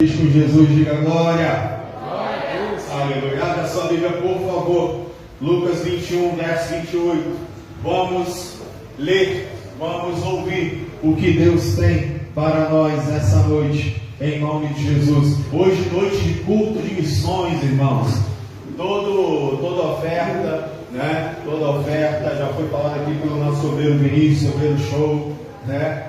Com Jesus, diga glória. Aleluia. Abra sua Bíblia, por favor. Lucas 21, verso 28. Vamos ler, vamos ouvir o que Deus tem para nós nessa noite, em nome de Jesus. Hoje, noite de culto de missões, irmãos. Toda oferta, né? Toda oferta, já foi falado aqui pelo nosso obreiro Vinícius, obreiro Show.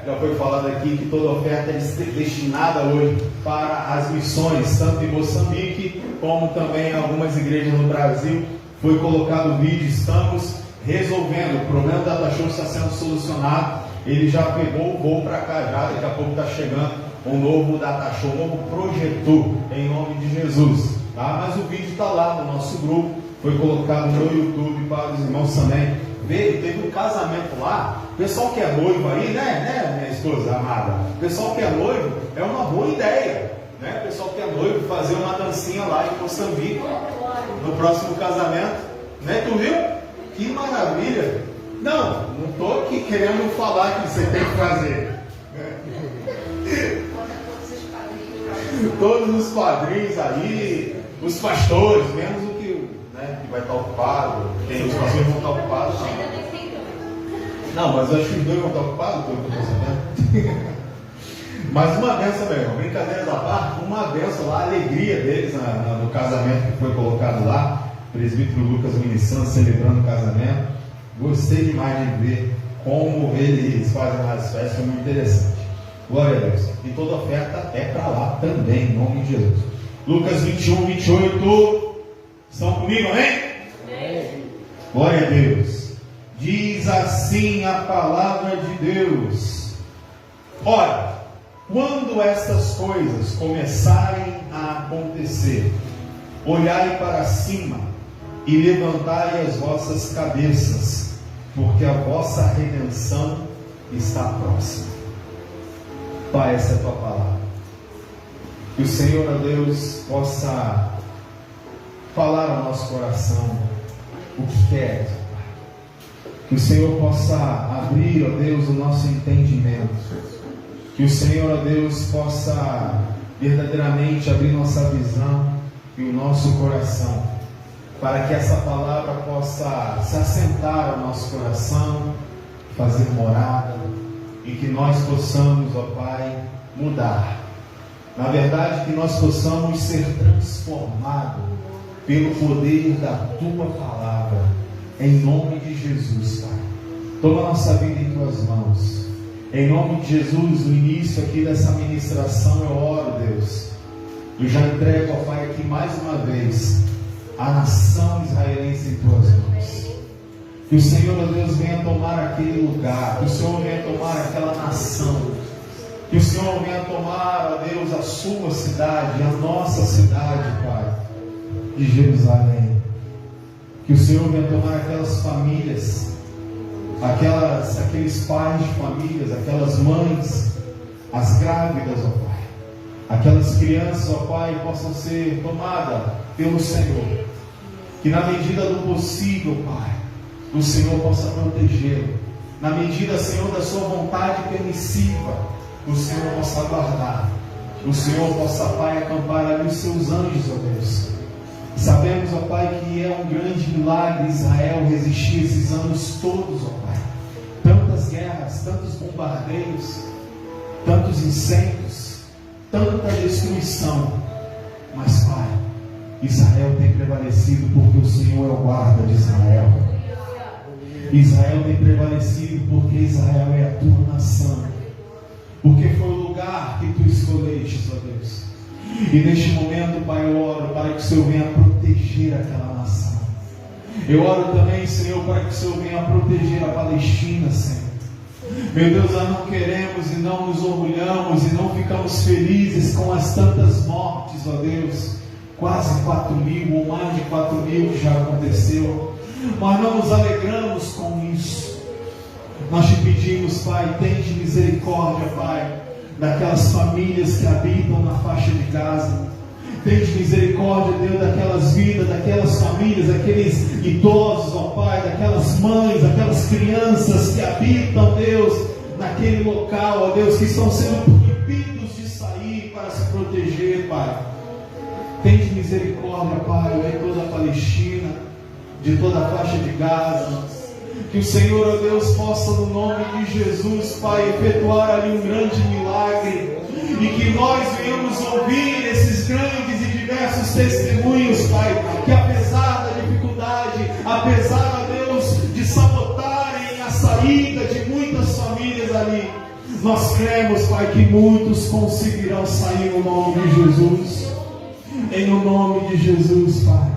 Já foi falado aqui que toda oferta é destinada hoje para as missões, tanto em Moçambique como também em algumas igrejas no Brasil. Foi colocado o vídeo, estamos resolvendo. O problema da Data Show está sendo solucionado. Ele já pegou o voo para cá, já daqui a pouco está chegando um novo Data Show, um novo projetor, em nome de Jesus. Tá? Mas o vídeo está lá no nosso grupo, foi colocado no YouTube para os irmãos também. Teve um casamento lá. O pessoal que é noivo aí, né, minha esposa amada? O pessoal que é noivo é uma boa ideia, né? O pessoal que é noivo fazer uma dancinha lá em Moçambique no próximo casamento, né? Tu viu? Que maravilha! Não estou aqui querendo falar que você tem que fazer. Todos os padrinhos aí, os pastores, menos o que, né, que vai estar ocupado. Tem os pastores vão estar ocupados. Não, mas eu acho que os dois vão estar ocupados, mas uma benção, meu irmão, brincadeira da parte, uma benção lá, a alegria deles no casamento que foi colocado lá, o presbítero Lucas ministrando, celebrando o casamento. Gostei demais de ver como eles fazem as festas, foi muito interessante. Glória a Deus. E toda oferta é para lá também, em nome de Jesus. Lucas 21, 28. Estão comigo, amém? Glória a Deus. Diz assim a palavra de Deus: ora, quando estas coisas começarem a acontecer, olhai para cima e levantai as vossas cabeças, porque a vossa redenção está próxima. Pai, essa é a tua palavra. Que o Senhor, ó Deus, possa falar ao nosso coração o que quer. Que o Senhor possa abrir, ó Deus, o nosso entendimento. Que o Senhor, ó Deus, possa verdadeiramente abrir nossa visão e o nosso coração, para que essa palavra possa se assentar ao nosso coração, fazer morada, e que nós possamos, ó Pai, mudar. Na verdade, que nós possamos ser transformados pelo poder da Tua palavra, em nome de Jesus, Pai. Toma nossa vida em Tuas mãos. Em nome de Jesus, no início aqui dessa ministração, eu oro, Deus. Eu já entrego, ó Pai, aqui mais uma vez a nação israelense em Tuas mãos. Que o Senhor, ó Deus, venha tomar aquele lugar. Que o Senhor venha tomar aquela nação. Que o Senhor venha tomar, ó Deus, a sua cidade, a nossa cidade, Pai, de Jerusalém. Que o Senhor venha tomar aquelas famílias, aqueles pais de famílias, aquelas mães, as grávidas, ó Pai. Aquelas crianças, ó Pai, possam ser tomadas pelo Senhor. Que na medida do possível, Pai, o Senhor possa protegê-lo. Na medida, Senhor, da sua vontade permissiva, o Senhor possa guardar. O Senhor possa, Pai, acampar ali os seus anjos, ó Deus. Sabemos, ó Pai, que é um grande milagre Israel resistir esses anos todos, ó Pai. Tantas guerras, tantos bombardeios, tantos incêndios, tanta destruição. Mas, Pai, Israel tem prevalecido porque o Senhor é o guarda de Israel. Israel tem prevalecido porque Israel é a tua nação. Porque foi o lugar que tu escolheste, ó Deus. E neste momento, Pai, eu oro para que o Senhor venha proteger aquela nação. Eu oro também, Senhor, para que o Senhor venha proteger a Palestina, Senhor. Meu Deus, nós não queremos e não nos orgulhamos e não ficamos felizes com as tantas mortes, ó Deus. Quase 4.000 ou mais de 4.000 que já aconteceu. Mas não nos alegramos com isso. Nós te pedimos, Pai, tende misericórdia, Pai, daquelas famílias que habitam na faixa de Gaza. Tende misericórdia, Deus, daquelas vidas, daquelas famílias, daqueles idosos, ó Pai, daquelas mães, daquelas crianças que habitam, Deus, naquele local, ó Deus, que estão sendo proibidos de sair para se proteger, Pai. Tende misericórdia, Pai, em toda a Palestina, de toda a faixa de Gaza. Que o Senhor, ó Deus, possa, no nome de Jesus, Pai, efetuar ali um grande milagre. E que nós venhamos ouvir esses grandes e diversos testemunhos, Pai, que apesar da dificuldade, apesar, ó Deus, de sabotarem a saída de muitas famílias ali, nós cremos, Pai, que muitos conseguirão sair no nome de Jesus. Em nome de Jesus, Pai.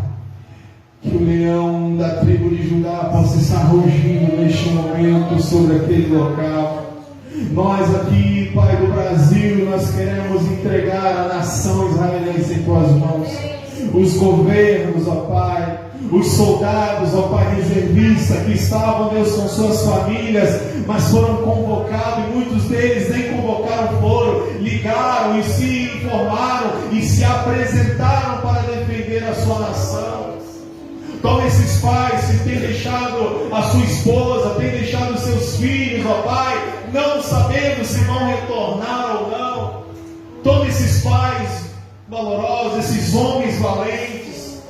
Que o leão da tribo de Judá possa estar rugindo neste momento sobre aquele local. Nós aqui, Pai do Brasil, nós queremos entregar a nação israelense em Tuas mãos. Os governos, ó Pai, os soldados, ó Pai, reservistas que estavam, Deus, com suas famílias, mas foram convocados, e muitos deles nem convocaram foram, ligaram e se informaram e se apresentaram para defender a sua nação. Toma esses pais que têm deixado a sua esposa, têm deixado os seus filhos, ó Pai, não sabendo se vão retornar ou não. Toma esses pais valorosos, esses homens valentes,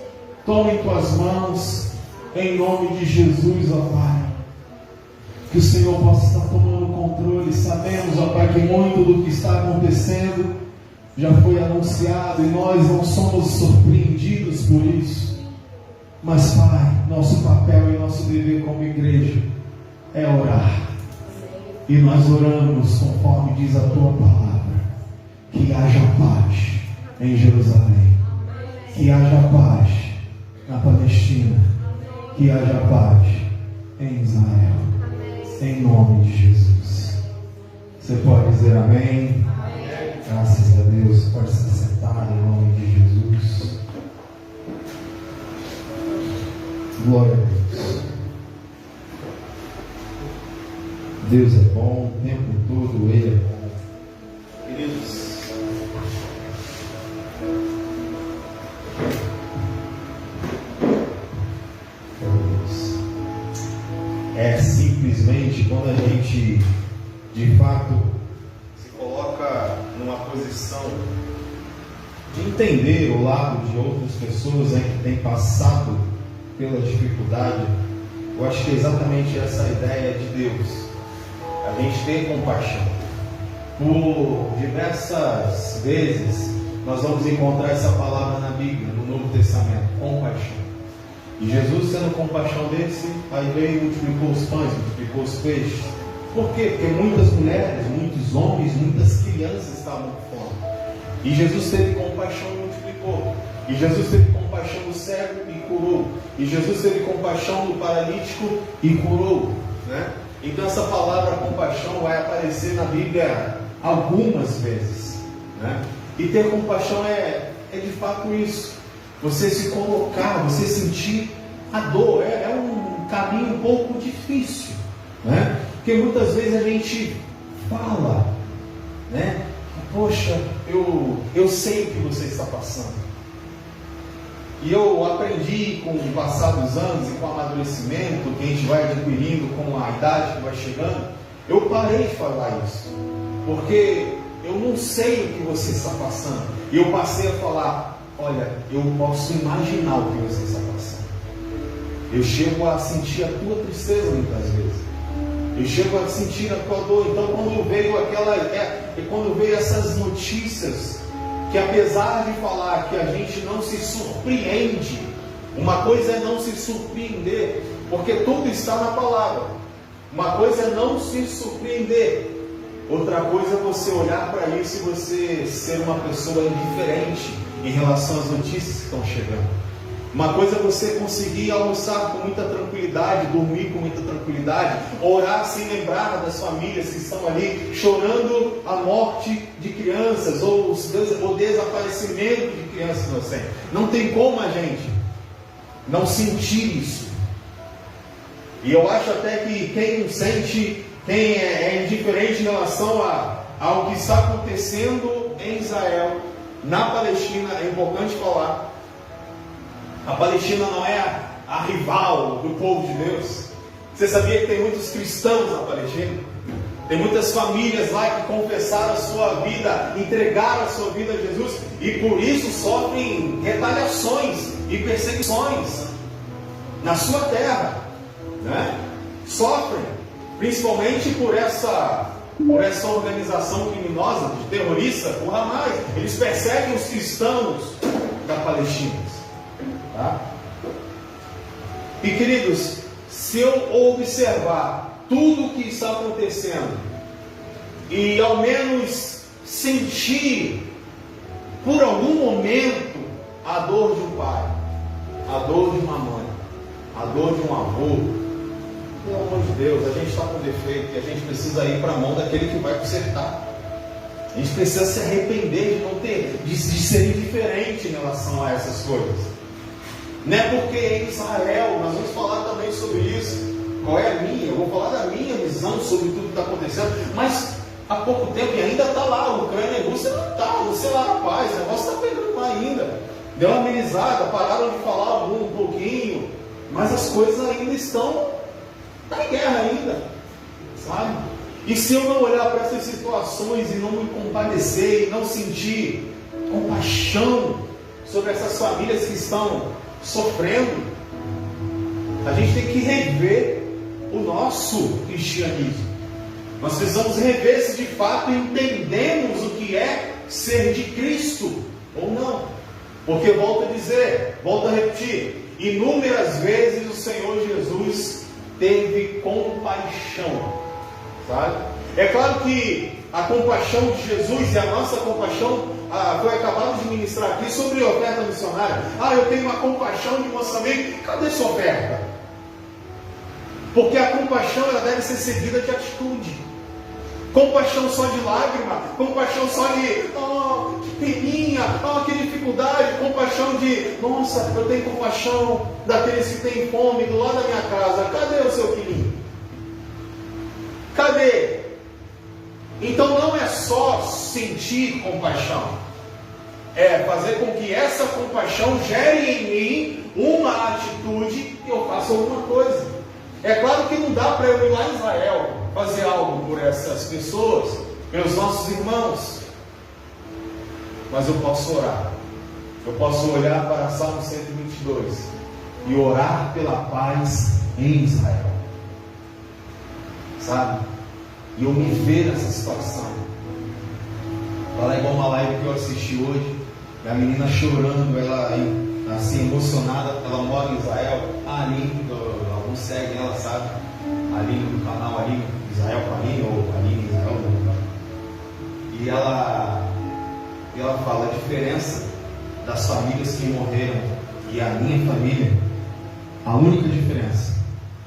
toma em Tuas mãos, em nome de Jesus, ó Pai. Que o Senhor possa estar tomando controle. Sabemos, ó Pai, que muito do que está acontecendo já foi anunciado e nós não somos surpreendidos por isso. Mas, Pai, nosso papel e nosso dever como igreja é orar. E nós oramos conforme diz a Tua palavra. Que haja paz em Jerusalém. Que haja paz na Palestina. Que haja paz em Israel. Em nome de Jesus. Você pode dizer amém? Graças a Deus. Pode se sentar em nome de Jesus. Glória a Deus. Deus é bom, o tempo todo Ele é bom. Queridos, é simplesmente quando a gente de fato se coloca numa posição de entender o lado de outras pessoas que têm passado pela dificuldade. Eu acho que é exatamente essa a ideia de Deus, a gente ter compaixão. Por diversas vezes nós vamos encontrar essa palavra na Bíblia, no Novo Testamento, compaixão. E Jesus, sendo compaixão desse, aí veio e multiplicou os pães, multiplicou os peixes. Por quê? Porque muitas mulheres, muitos homens, muitas crianças estavam com fome. E Jesus teve compaixão e multiplicou. E Jesus teve compaixão do cego e curou. E Jesus teve compaixão do paralítico e curou, né? Então essa palavra compaixão vai aparecer na Bíblia algumas vezes, né? E ter compaixão é de fato isso. Você se colocar, você sentir a dor. É um caminho um pouco difícil, né? Porque muitas vezes a gente fala, né? Poxa, eu sei o que você está passando. E eu aprendi com o passar dos anos e com o amadurecimento que a gente vai adquirindo com a idade que vai chegando, eu parei de falar isso. Porque eu não sei o que você está passando. E eu passei a falar, olha, eu posso imaginar o que você está passando. Eu chego a sentir a tua tristeza muitas vezes. Eu chego a sentir a tua dor. Então quando veio essas notícias, que apesar de falar que a gente não se surpreende, uma coisa é não se surpreender, porque tudo está na palavra. Uma coisa é não se surpreender, outra coisa é você olhar para isso e você ser uma pessoa indiferente em relação às notícias que estão chegando. Uma coisa é você conseguir almoçar com muita tranquilidade, dormir com muita tranquilidade, orar sem lembrar das famílias que estão ali chorando a morte de crianças ou o desaparecimento de crianças inocentes. Não tem como a gente não sentir isso. E eu acho até que quem não sente, quem é indiferente em relação ao que está acontecendo em Israel, na Palestina, é importante falar. A Palestina não é a rival do povo de Deus. Você sabia que tem muitos cristãos na Palestina? Tem muitas famílias lá que confessaram a sua vida, entregaram a sua vida a Jesus e por isso sofrem retaliações e perseguições na sua terra, né? Sofrem, principalmente por essa organização criminosa, terrorista, o Hamas. Eles perseguem os cristãos da Palestina, tá? E queridos, se eu observar tudo o que está acontecendo e ao menos sentir por algum momento a dor de um pai, a dor de uma mãe, a dor de um avô, pelo amor de Deus, a gente está com defeito e a gente precisa ir para a mão daquele que vai consertar. A gente precisa se arrepender de ser indiferente em relação a essas coisas. Não é porque é Israel, nós vamos falar também sobre isso. Qual é a minha? Eu vou falar da minha visão sobre tudo que está acontecendo. Mas há pouco tempo, e ainda está lá, a Ucrânia e a Rússia não está, você lá na paz, o negócio está pegando lá ainda. Deu uma amenizada, pararam de falar um pouquinho, mas as coisas ainda estão na guerra ainda, sabe? E se eu não olhar para essas situações e não me compadecer e não sentir compaixão sobre essas famílias que estão sofrendo, a gente tem que rever o nosso cristianismo. Nós precisamos rever se de fato entendemos o que é ser de Cristo ou não. Porque volto a dizer, volto a repetir, inúmeras vezes o Senhor Jesus teve compaixão, sabe? É claro que a compaixão de Jesus e a nossa compaixão foi acabado de ministrar aqui sobre a oferta missionária. Eu tenho uma compaixão de Moçambique. Cadê sua oferta? Porque a compaixão ela deve ser seguida de atitude. Compaixão só de lágrima, compaixão só de que peninha, que dificuldade, compaixão de nossa, eu tenho compaixão daqueles que têm fome do lado da minha casa. Cadê o seu filhinho? Cadê? Então não é só sentir compaixão, é fazer com que essa compaixão gere em mim uma atitude e eu faça alguma coisa. É claro que não dá para eu ir lá em Israel fazer algo por essas pessoas, pelos nossos irmãos, mas eu posso orar. Eu posso olhar para Salmo 122 e orar pela paz em Israel, sabe? E eu me ver nessa situação. Falar igual uma live que eu assisti hoje, e a menina chorando, ela assim emocionada, ela mora em Israel. A Aline, alguns seguem ela, sabe? A Aline do canal Aline Israel para mim, ou Aline Israel. E ela fala a diferença das famílias que morreram e a minha família. A única diferença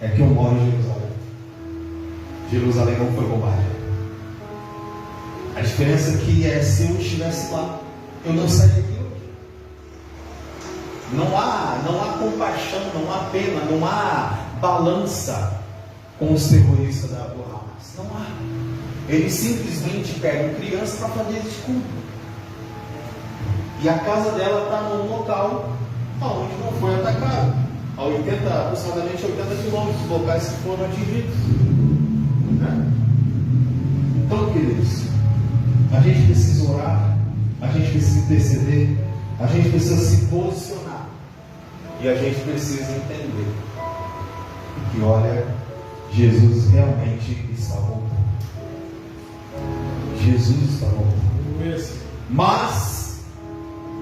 é que eu moro em Jerusalém. Jerusalém não foi bombardeada. A diferença aqui é se eu estivesse lá, eu não sairia aqui hoje. Não há compaixão, não há pena, não há balança com os terroristas do Hamas. Não há. Eles simplesmente pegam criança para fazer desculpa. E a casa dela está num local onde não foi atacado. A aproximadamente 80 quilômetros dos locais que foram atingidos. Né? Então, queridos, a gente precisa orar, a gente precisa interceder, a gente precisa se posicionar e a gente precisa entender que, olha, Jesus realmente está voltando. Jesus está voltando. Mas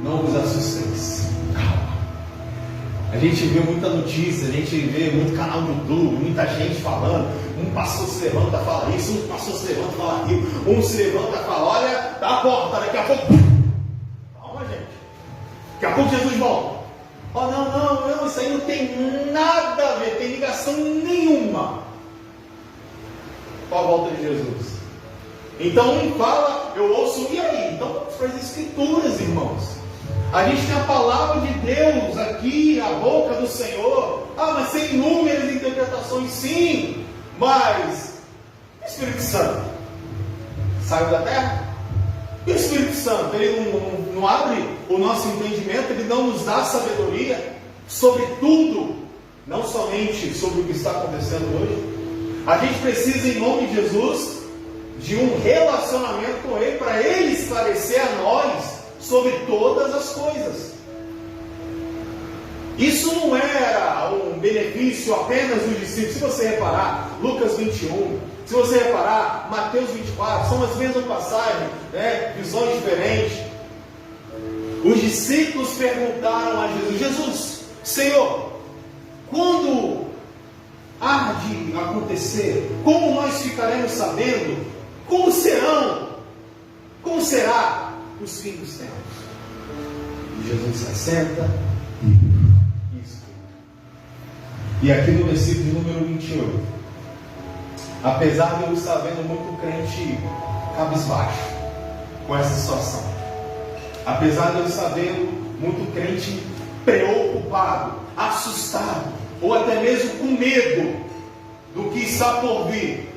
não vos assusteis. Calma. A gente vê muita notícia, a gente vê muito canal no YouTube, muita gente falando. Um pastor se levanta e fala isso, um pastor se levanta e fala aquilo, um se levanta e fala, olha, tá a porta, daqui a pouco. Calma, gente. Daqui a pouco Jesus volta. Não, isso aí não tem nada a ver, tem ligação nenhuma com a volta de Jesus. Então um fala, eu ouço, e aí? Então vamos para as Escrituras, irmãos. A gente tem a palavra de Deus aqui, a boca do Senhor. Mas tem inúmeras interpretações, sim. Mas o Espírito Santo saiu da terra? E o Espírito Santo, ele não abre o nosso entendimento, ele não nos dá sabedoria sobre tudo, não somente sobre o que está acontecendo hoje. A gente precisa, em nome de Jesus, de um relacionamento com Ele, para Ele esclarecer a nós sobre todas as coisas. Isso não era um benefício apenas dos discípulos. Se você reparar, Lucas 21, se você reparar, Mateus 24, são as mesmas passagens, visões diferentes. Os discípulos perguntaram a Jesus: Jesus, Senhor, quando há de acontecer? Como nós ficaremos sabendo? Como será os fins dos tempos? E Jesus se assenta e escuta. E aqui no versículo número 28, apesar de eu estar vendo muito crente cabisbaixo com essa situação, apesar de eu estar vendo muito crente preocupado, assustado, ou até mesmo com medo do que está por vir.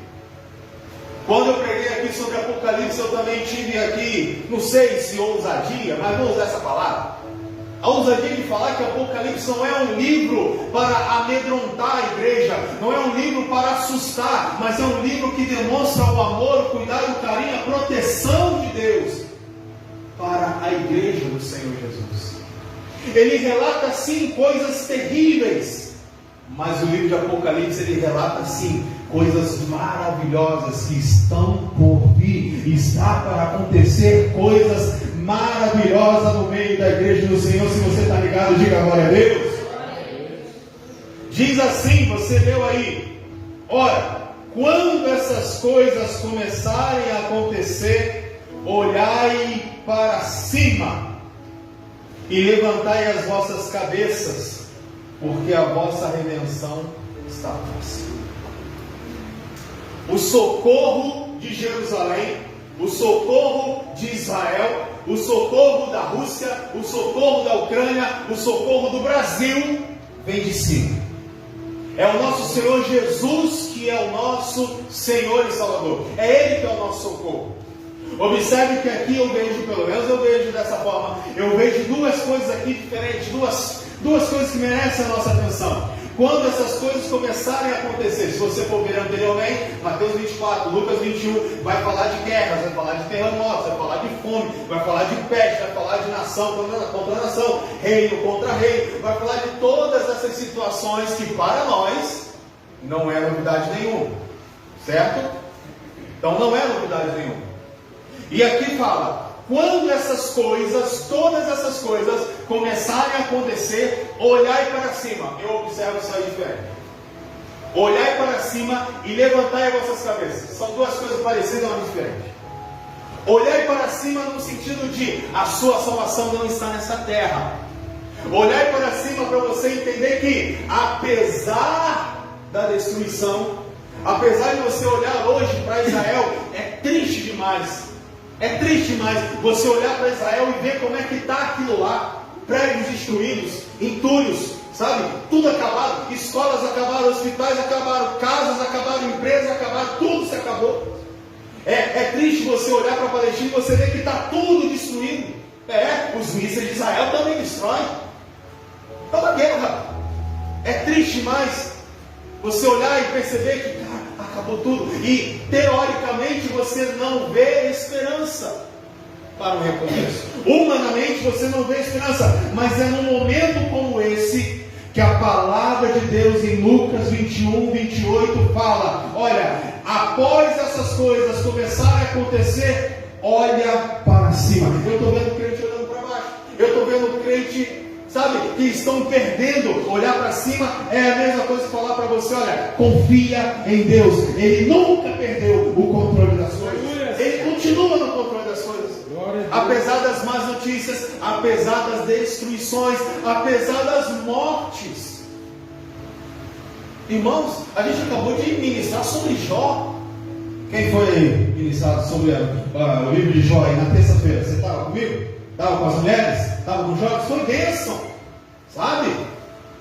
Quando eu preguei aqui sobre Apocalipse, eu também tive aqui, não sei se ousadia, mas vou usar essa palavra. A ousadia de falar que Apocalipse não é um livro para amedrontar a igreja, não é um livro para assustar, mas é um livro que demonstra o amor, o cuidado, o carinho, a proteção de Deus para a igreja do Senhor Jesus. Ele relata sim coisas terríveis, mas o livro de Apocalipse ele relata sim coisas maravilhosas que estão por vir. Está para acontecer coisas maravilhosas no meio da igreja do Senhor. Se você está ligado, diga glória a Deus. Diz assim, você leu aí: ora, quando essas coisas começarem a acontecer, olhai para cima e levantai as vossas cabeças, porque a vossa redenção está próxima. O socorro de Jerusalém, o socorro de Israel, o socorro da Rússia, o socorro da Ucrânia, o socorro do Brasil, vem de cima. É o nosso Senhor Jesus que é o nosso Senhor e Salvador. É Ele que é o nosso socorro. Observe que aqui eu vejo, pelo menos eu vejo dessa forma, eu vejo duas coisas aqui diferentes, duas coisas que merecem a nossa atenção. Quando essas coisas começarem a acontecer, se você for ver anteriormente, Mateus 24, Lucas 21, vai falar de guerras, vai falar de terremotos, vai falar de fome, vai falar de peste, vai falar de nação contra nação, reino contra reino, vai falar de todas essas situações que para nós não é novidade nenhuma, certo? Então não é novidade nenhuma. E aqui fala: quando essas coisas, todas essas coisas começarem a acontecer, olhai para cima. Eu observo isso aí diferente. Olhai para cima e levantai as vossas cabeças. São duas coisas parecidas, mas diferentes. Olhai para cima no sentido de a sua salvação não está nessa terra. Olhai para cima para você entender que, apesar da destruição, apesar de você olhar hoje para Israel, é triste demais. É triste demais você olhar para Israel e ver como é que está aquilo lá. Prédios destruídos, entulhos, sabe? Tudo acabado. Escolas acabaram, hospitais acabaram, casas acabaram, empresas acabaram, tudo se acabou. É triste você olhar para a Palestina e você ver que está tudo destruído. Os mísseis de Israel também destroem. Está uma guerra. É triste demais você olhar e perceber que acabou tudo. E teoricamente você não vê esperança para o recomeço. Humanamente você não vê esperança. Mas é num momento como esse que a palavra de Deus em Lucas 21, 28 fala: olha, após essas coisas começarem a acontecer, olha para cima. Eu estou vendo crente olhando para baixo. Eu estou vendo crente, sabe, que estão perdendo. Olhar para cima é a mesma coisa que falar para você: olha, confia em Deus. Ele nunca perdeu o controle das coisas. Ele continua no controle das coisas. Apesar das más notícias, apesar das destruições, apesar das mortes. Irmãos, a gente acabou de ministrar sobre Jó. Quem foi ministrado sobre o livro de Jó aí na terça-feira? Você estava comigo? Estava com as mulheres? Estava com os jovens? Foi bênção, sabe?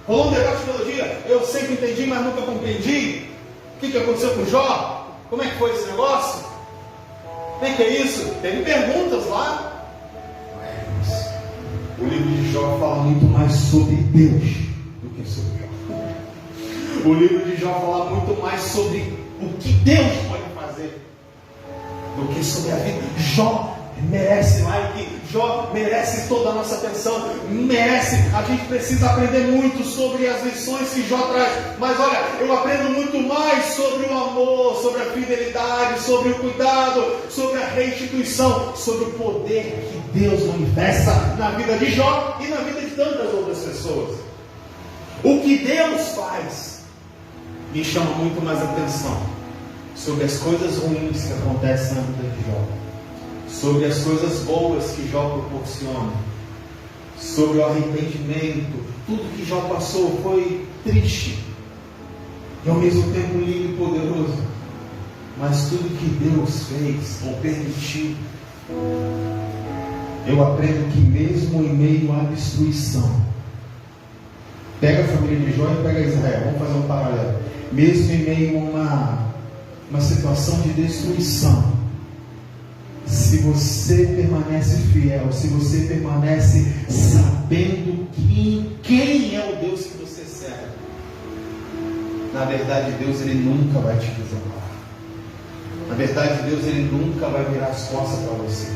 Rolou um debate de teologia. Eu sempre entendi, mas nunca compreendi. O que aconteceu com Jó? Como é que foi esse negócio? Como é que é isso? Teve perguntas lá. Mas o livro de Jó fala muito mais sobre Deus do que sobre Jó. O livro de Jó fala muito mais sobre o que Deus pode fazer do que sobre a vida. Jó merece like, Jó merece toda a nossa atenção, merece. A gente precisa aprender muito sobre as lições que Jó traz, mas olha, eu aprendo muito mais sobre o amor, sobre a fidelidade, sobre o cuidado, sobre a restituição, sobre o poder que Deus manifesta na vida de Jó e na vida de tantas outras pessoas. O que Deus faz me chama muito mais atenção sobre as coisas ruins que acontecem na vida de Jó, sobre as coisas boas que Jó proporciona, sobre o arrependimento. Tudo que Jó passou foi triste e ao mesmo tempo lindo e poderoso, mas tudo que Deus fez ou permitiu, eu aprendo que mesmo em meio à destruição, pega a família de Jó e pega Israel, vamos fazer um paralelo, mesmo em meio a uma situação de destruição, se você permanece fiel, se você permanece sabendo quem é o Deus que você serve, na verdade Deus ele nunca vai te desamparar. Na verdade Deus ele nunca vai virar as costas para você.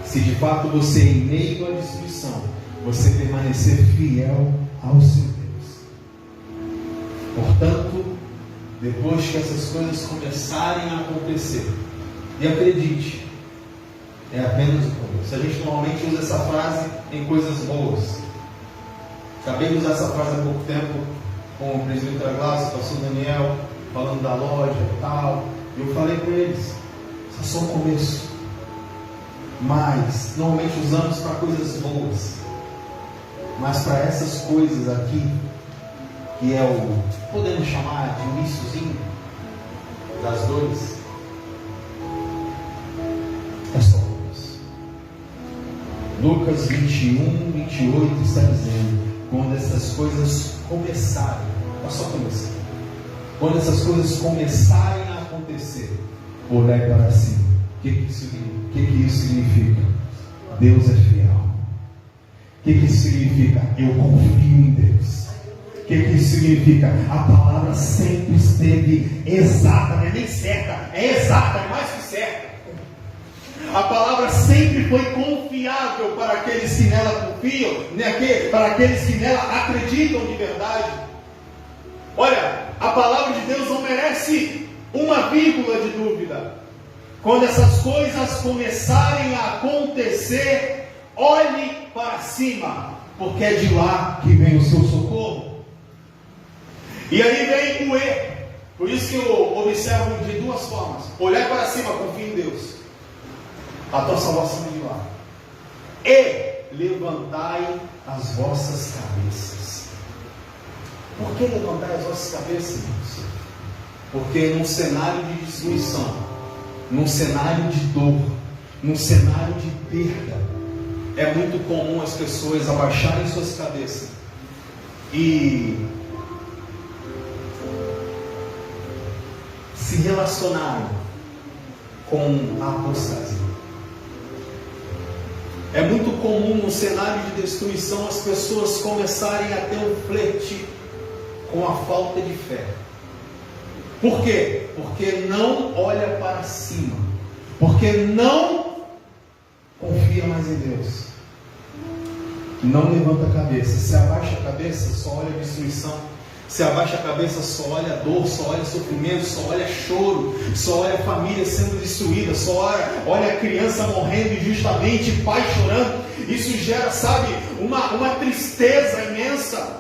Se de fato você, em meio à destruição, você permanecer fiel ao seu Deus. Portanto, depois que essas coisas começarem a acontecer, e acredite, é apenas o começo. A gente normalmente usa essa frase em coisas boas. Acabei de usar essa frase há pouco tempo com o presbítero da Glaça, o pastor Daniel, falando da loja e tal. E eu falei com eles, isso é só o começo. Mas normalmente usamos para coisas boas. Mas para essas coisas aqui, que é o, podemos chamar de iniciozinho das dores, é só isso. Lucas 21, 28 está dizendo: quando essas coisas começarem, é só começar. Quando essas coisas começarem a acontecer, olhai para cima. O que isso significa? Deus é fiel. O que isso significa? Eu confio em Deus. O que isso significa? A palavra sempre esteve exata, não é nem certa, é exata, é mais que certa. A palavra sempre foi confiável para aqueles que nela confiam, para aqueles que nela acreditam de verdade. Olha, a palavra de Deus não merece uma vírgula de dúvida. Quando essas coisas começarem a acontecer, olhe para cima, porque é de lá que vem o seu socorro. E aí vem o E. Por isso que eu observo de duas formas: olhar para cima, confia em Deus, a tua salvação é de lá, e levantai as vossas cabeças. Por que levantar as vossas cabeças, irmãos? Porque num cenário de destruição, num cenário de dor, num cenário de perda, é muito comum as pessoas abaixarem suas cabeças e se relacionarem com a apostasia. É muito comum no cenário de destruição as pessoas começarem a ter um flerte com a falta de fé. Por quê? Porque não olha para cima, porque não confia mais em Deus, não levanta a cabeça. Se abaixa a cabeça, só olha a destruição. Se abaixa a cabeça, só olha dor, só olha sofrimento, só olha choro, só olha família sendo destruída, só olha a criança morrendo injustamente, pai chorando. Isso gera, sabe, uma tristeza imensa.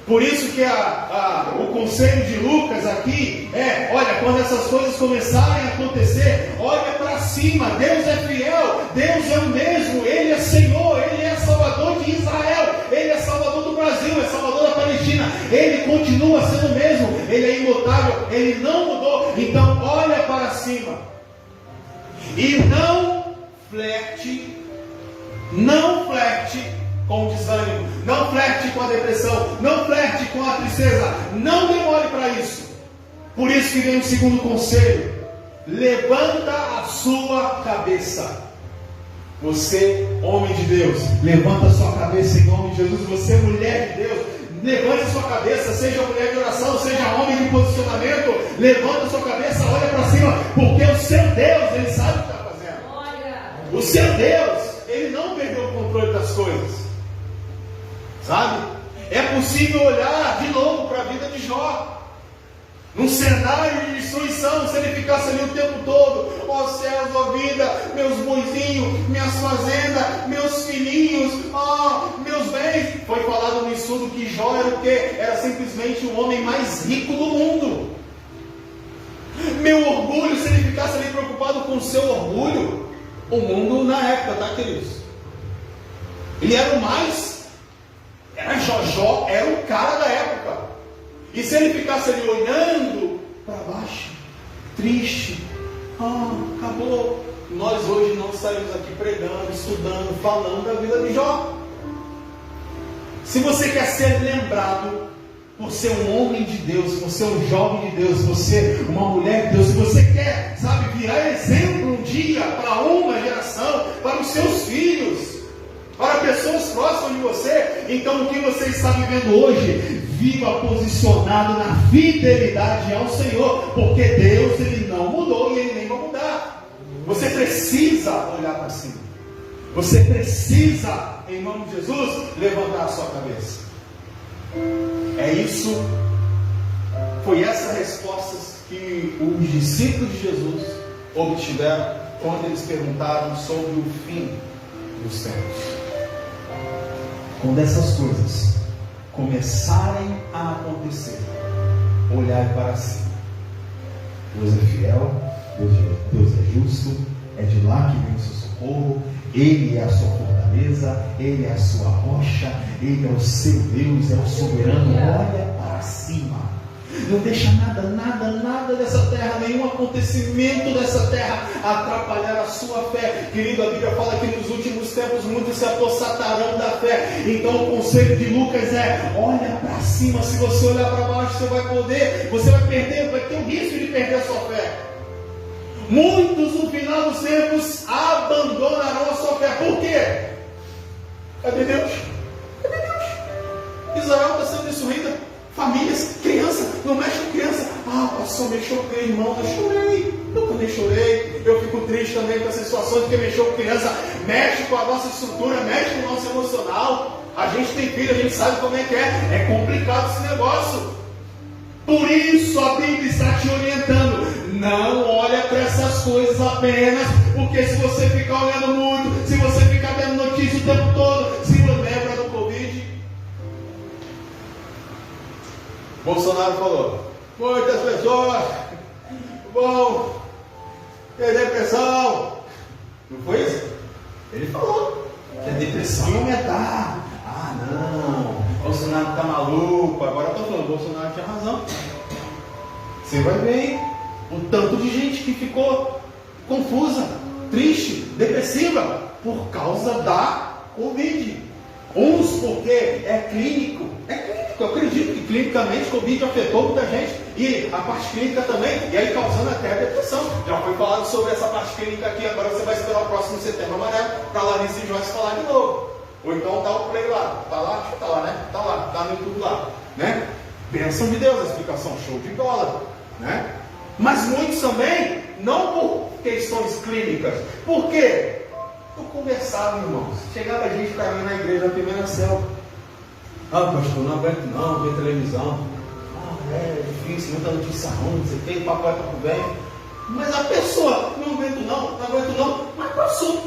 Por isso que o conselho de Lucas aqui é: olha, quando essas coisas começarem a acontecer, olha para cima. Deus é fiel, Deus é o mesmo, Ele é Senhor, Ele é Salvador de Israel, Ele é Salvador do Brasil, é Salvador da Palestina, Ele continua sendo o mesmo, Ele é imutável, Ele não mudou. Então olha para cima e não flerte com o desânimo, não flerte com a depressão, não flerte com a tristeza, não demore para isso. Por isso que vem o segundo conselho: levanta a sua cabeça. Você, homem de Deus, levanta a sua cabeça em nome de Jesus. Você, mulher de Deus, levante a sua cabeça, seja mulher de oração, seja homem de posicionamento, levanta a sua cabeça, olha para cima, porque o seu Deus, Ele sabe o que está fazendo. O seu Deus, Ele não perdeu o controle das coisas, sabe? É possível olhar de novo para a vida de Jó, num cenário de destruição. Se ele ficasse ali o tempo todo, ó céus, ó vida, meus boizinhos, minhas fazendas, meus filhinhos, ó, meus bens. Foi falado no estudo que Jó era o quê? Era simplesmente o homem mais rico do mundo. Meu orgulho, se ele ficasse ali preocupado com o seu orgulho, o mundo na época, tá, queridos? Ele era o mais, era Jó era o cara da época. E se ele ficasse ali olhando para baixo, triste, acabou. Nós hoje não saímos aqui pregando, estudando, falando da vida de Jó. Se você quer ser lembrado por ser um homem de Deus, por ser um jovem de Deus, por ser uma mulher de Deus, se você quer, sabe, virar exemplo um dia para uma geração, para os seus filhos, para pessoas próximas de você, então o que você está vivendo hoje, viva posicionado na fidelidade ao Senhor, porque Deus, Ele não mudou e Ele nem vai mudar. Você precisa olhar para cima, você precisa, em nome de Jesus, levantar a sua cabeça. É isso, foi essa resposta que os discípulos de Jesus obtiveram quando eles perguntaram sobre o fim dos tempos. Quando essas coisas começarem a acontecer, olhar para cima. Deus é fiel, Deus é justo, é de lá que vem o seu socorro, Ele é a sua fortaleza, Ele é a sua rocha, Ele é o seu Deus, é o soberano. Olha para cima. Não deixa nada dessa terra, nenhum acontecimento dessa terra atrapalhar a sua fé. Querido, a Bíblia fala que nos últimos tempos muitos se apossatarão da fé. Então o conselho de Lucas é: olha para cima. Se você olhar para baixo, você vai perder, vai ter o risco de perder a sua fé. Muitos no final dos tempos abandonarão a sua fé. Por quê? Cadê Deus? Cadê Deus? Israel está sendo destruída. Famílias, criança, não mexe com criança. Pastor, mexeu com irmão, eu chorei. Nunca nem chorei. Eu fico triste também com essas situações, porque mexeu com criança, mexe com a nossa estrutura, mexe com o nosso emocional. A gente tem filho, a gente sabe como é que é. É complicado esse negócio. Por isso a Bíblia está te orientando. Não olha para essas coisas apenas, porque se você ficar olhando muito, se você ficar vendo notícia o tempo todo, se lembra do Covid. Bolsonaro falou: muitas pessoas vão ter depressão. Não foi isso? Ele falou que a depressão ia aumentar. Não, Bolsonaro está maluco. Agora eu estou falando, Bolsonaro tinha razão. Você vai ver o tanto de gente que ficou confusa, triste, depressiva por causa da Covid. Uns porque é clínico. Eu acredito que clinicamente Covid afetou muita gente, e a parte clínica também, e aí causando até a depressão. Já foi falado sobre essa parte clínica aqui, agora você vai esperar o próximo Setembro Amarelo para Larissa e Joyce falar de novo. Ou então tá o play lá, tá lá, acho que tá lá, né? Tá lá, tá no YouTube lá, né? Bênção de Deus, a explicação show de bola, né? Mas muitos também, não por questões clínicas. Por quê? Eu conversava, irmãos. Chegava a gente para mim na igreja, na primeira célula. Pastor, não aguento não, ver televisão. É difícil, muita notícia ruim, você tem papai para o bem. Mas a pessoa, não aguento não. Mas passou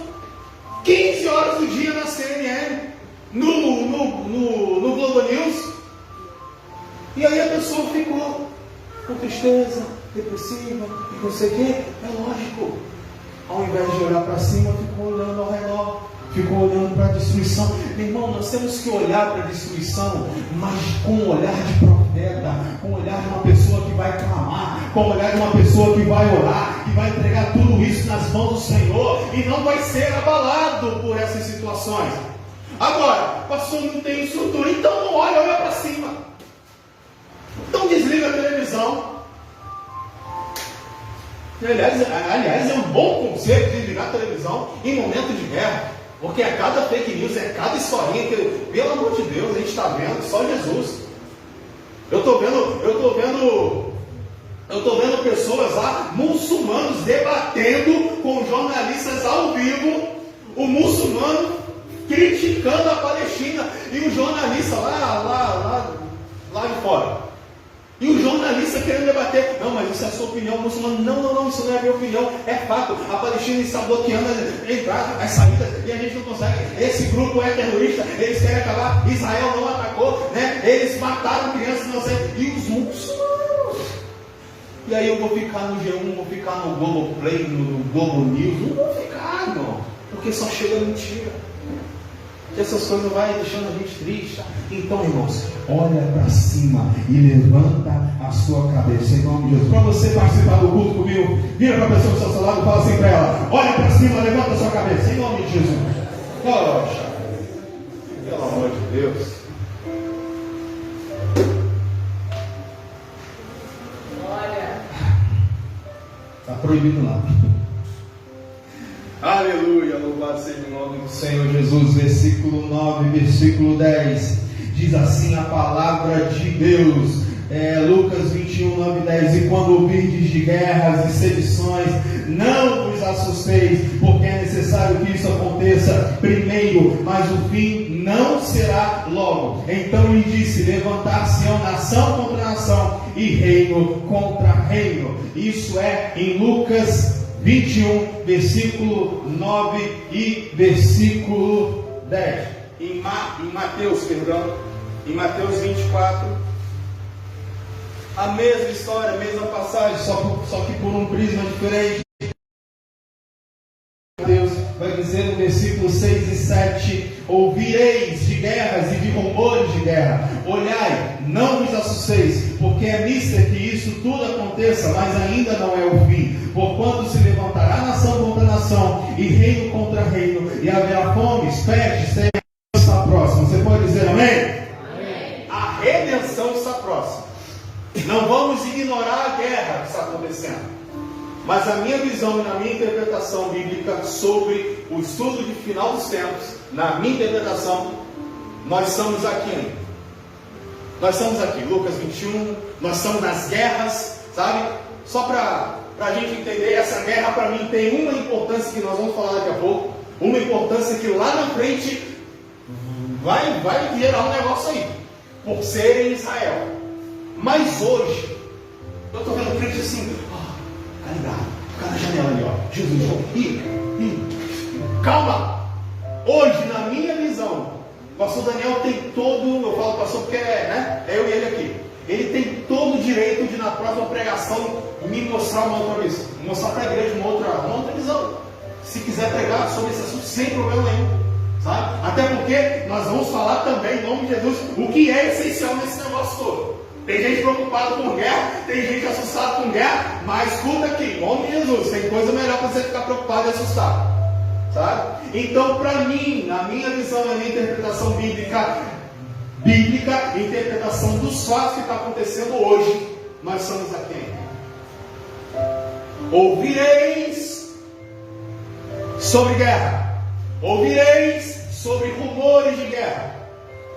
15 horas do dia na CNN, no Globo News. E aí a pessoa ficou com tristeza, depressiva, e não sei o quê. É lógico. Ao invés de olhar para cima, ficou olhando ao redor. Ficou olhando para a destruição. Meu irmão, nós temos que olhar para a destruição, mas com um olhar de profeta, com o olhar de uma pessoa que vai clamar, com o olhar de uma pessoa que vai orar, que vai entregar tudo isso nas mãos do Senhor e não vai ser abalado por essas situações. Agora, pastor, não tem estrutura, então não olha para cima. Então desliga a televisão. Aliás, é um bom conselho desligar a televisão em momento de guerra. Porque é cada fake news, é cada historinha que, pelo amor de Deus, a gente está vendo, só Jesus. Eu estou vendo pessoas lá, muçulmanos, debatendo com jornalistas ao vivo, o muçulmano criticando a Palestina, e o jornalista lá de fora. E o jornalista querendo debater, não, mas isso é a sua opinião, muçulmano. Não, isso não é a minha opinião, é fato. A Palestina está bloqueando a entrada, as saídas, e a gente não consegue. Esse grupo é terrorista, eles querem acabar. Israel não atacou, né? Eles mataram crianças, não sei. E os muçulmanos. E aí eu vou ficar no G1, vou ficar no Globoplay, no Globo News. Não vou ficar, não, porque só chega mentira. Essas coisas vai deixando a gente triste. Então, irmãos, olha para cima e levanta a sua cabeça em nome de Jesus. Para você participar do culto comigo, vira para a pessoa que está ao seu lado e fala assim para ela: olha para cima, levanta a sua cabeça em nome de Jesus. Poxa, pelo amor de Deus. Olha, está proibido lá. Aleluia, louvado seja o nome do Senhor Jesus. Versículo 9, versículo 10, diz assim a palavra de Deus, Lucas 21, 9 e 10: e quando ouvirdes de guerras e sedições, não vos assusteis, porque é necessário que isso aconteça primeiro, mas o fim não será logo. Então lhe disse: levantar-se-ão nação contra nação e reino contra reino. Isso é em Lucas 21, versículo 9 e versículo 10. Em Mateus 24, a mesma história, a mesma passagem, só que por um prisma diferente. Deus vai dizer no versículo 6 e 7: ouvireis de guerras e de rumores de guerra, olhai, não vos assusteis, porque é mister que isso tudo aconteça, mas ainda não é o fim. Porquanto se levantará nação contra nação e reino contra reino, e haverá fomes, pestes, terras. Está próximo. Você pode dizer amém? Amém? A redenção está próxima. Não vamos ignorar a guerra que está acontecendo. Mas a minha visão e na minha interpretação bíblica sobre o estudo de final dos tempos, na minha interpretação, nós estamos aqui ainda. Nós estamos aqui, Lucas 21, nós estamos nas guerras, sabe? Só para a gente entender, essa guerra para mim tem uma importância que nós vamos falar daqui a pouco, uma importância que lá na frente vai gerar um negócio aí, por ser em Israel. Mas hoje, eu estou vendo crente assim, tá ligado, fica na janela ali, ó, Jesus, calma. Hoje, na minha visão, o pastor Daniel tem todo, eu falo pastor porque é eu e ele aqui, ele tem todo o direito de na próxima pregação me mostrar uma outra vez, mostrar para a igreja uma outra visão, se quiser pregar sobre esse assunto sem problema nenhum, sabe? Até porque nós vamos falar também em nome de Jesus o que é essencial nesse negócio todo. Tem gente preocupada com guerra, tem gente assustada com guerra, mas escuta aqui, em nome de Jesus, tem coisa melhor para você ficar preocupado e assustado, sabe? Então, para mim, na minha visão, na minha interpretação bíblica, interpretação dos fatos que está acontecendo hoje, nós estamos aqui. Ouvireis sobre guerra, ouvireis sobre rumores de guerra,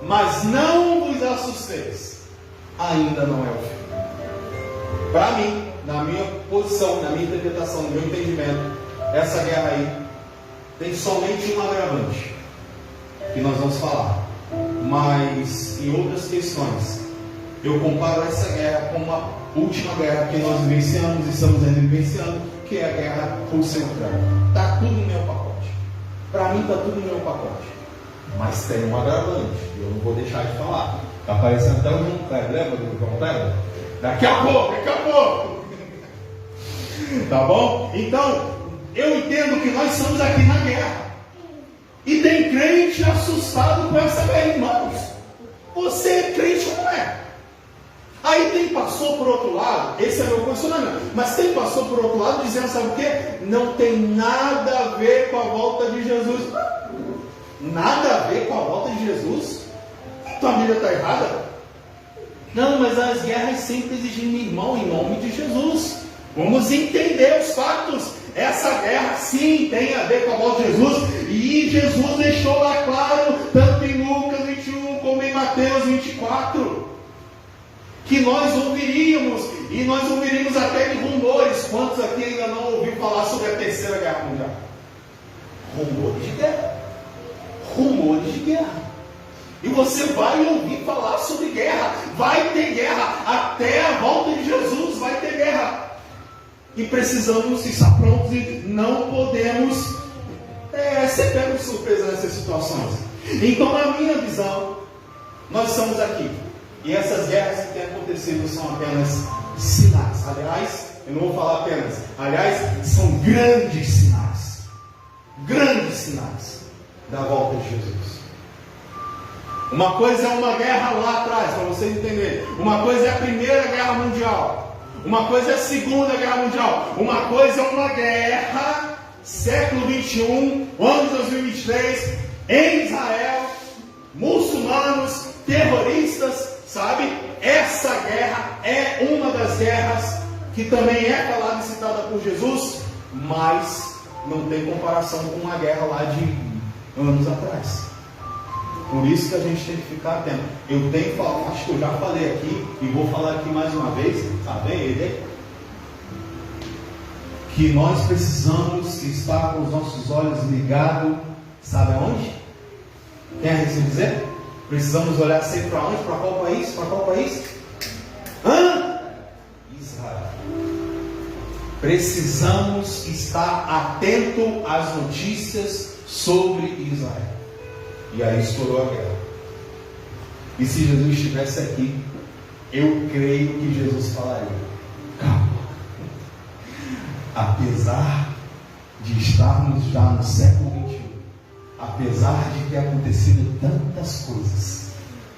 mas não vos assusteis, ainda não é o fim. Para mim, na minha posição, na minha interpretação, no meu entendimento, essa guerra aí tem somente um agravante, que nós vamos falar. Mas em outras questões, eu comparo essa guerra com a última guerra que nós vivenciamos e estamos ainda vivenciando, que é a guerra Rússia-Ucrânia. Está tudo no meu pacote. Para mim está tudo no meu pacote. Mas tem um agravante, eu não vou deixar de falar. Está aparecendo até o João Kleber, lembra do João Kleber? Daqui a pouco. Tá bom? Então, eu entendo que nós estamos aqui na guerra. E tem crente assustado com essa guerra, irmãos. Você é crente ou não é? Aí tem pastor por outro lado, esse é meu posicionamento, mas tem pastor por outro lado dizendo, sabe o quê? Não tem nada a ver com a volta de Jesus. Nada a ver com a volta de Jesus? Tua Bíblia está errada? Não, mas as guerras sempre exigem, irmão, em nome de Jesus. Vamos entender os fatos. Essa guerra sim tem a ver com a volta de Jesus. E Jesus deixou lá claro, tanto em Lucas 21 como em Mateus 24, que nós ouviríamos, e nós ouviríamos até de rumores. Quantos aqui ainda não ouviu falar sobre a Terceira Guerra Mundial? Rumores de guerra. Rumores de guerra. E você vai ouvir falar sobre guerra. Vai ter guerra. Até a volta de Jesus vai ter guerra. E precisamos estar prontos e não podemos ser pegos de surpresa nessas situações. Então, na minha visão, nós estamos aqui. E essas guerras que têm acontecido são apenas sinais. Aliás, eu não vou falar apenas. Aliás, são grandes sinais. Grandes sinais da volta de Jesus. Uma coisa é uma guerra lá atrás, para vocês entenderem. Uma coisa é a Primeira Guerra Mundial. Uma coisa é a Segunda Guerra Mundial. Uma coisa é uma guerra, século 21, ano de 2023, em Israel, muçulmanos, terroristas, sabe? Essa guerra é uma das guerras que também é falada e citada por Jesus, mas não tem comparação com uma guerra lá de anos atrás. Por isso que a gente tem que ficar atento. Eu tenho falado, acho que eu já falei aqui, e vou falar aqui mais uma vez, tá bem, ele? Que nós precisamos estar com os nossos olhos ligados, sabe aonde? Quem arrisca dizer? Precisamos olhar sempre para onde? Para qual país? Para qual país? Israel. Precisamos estar atento às notícias sobre Israel. E aí estourou a guerra. E se Jesus estivesse aqui, eu creio que Jesus falaria: calma. Apesar de estarmos já no século 21, apesar de ter acontecido tantas coisas,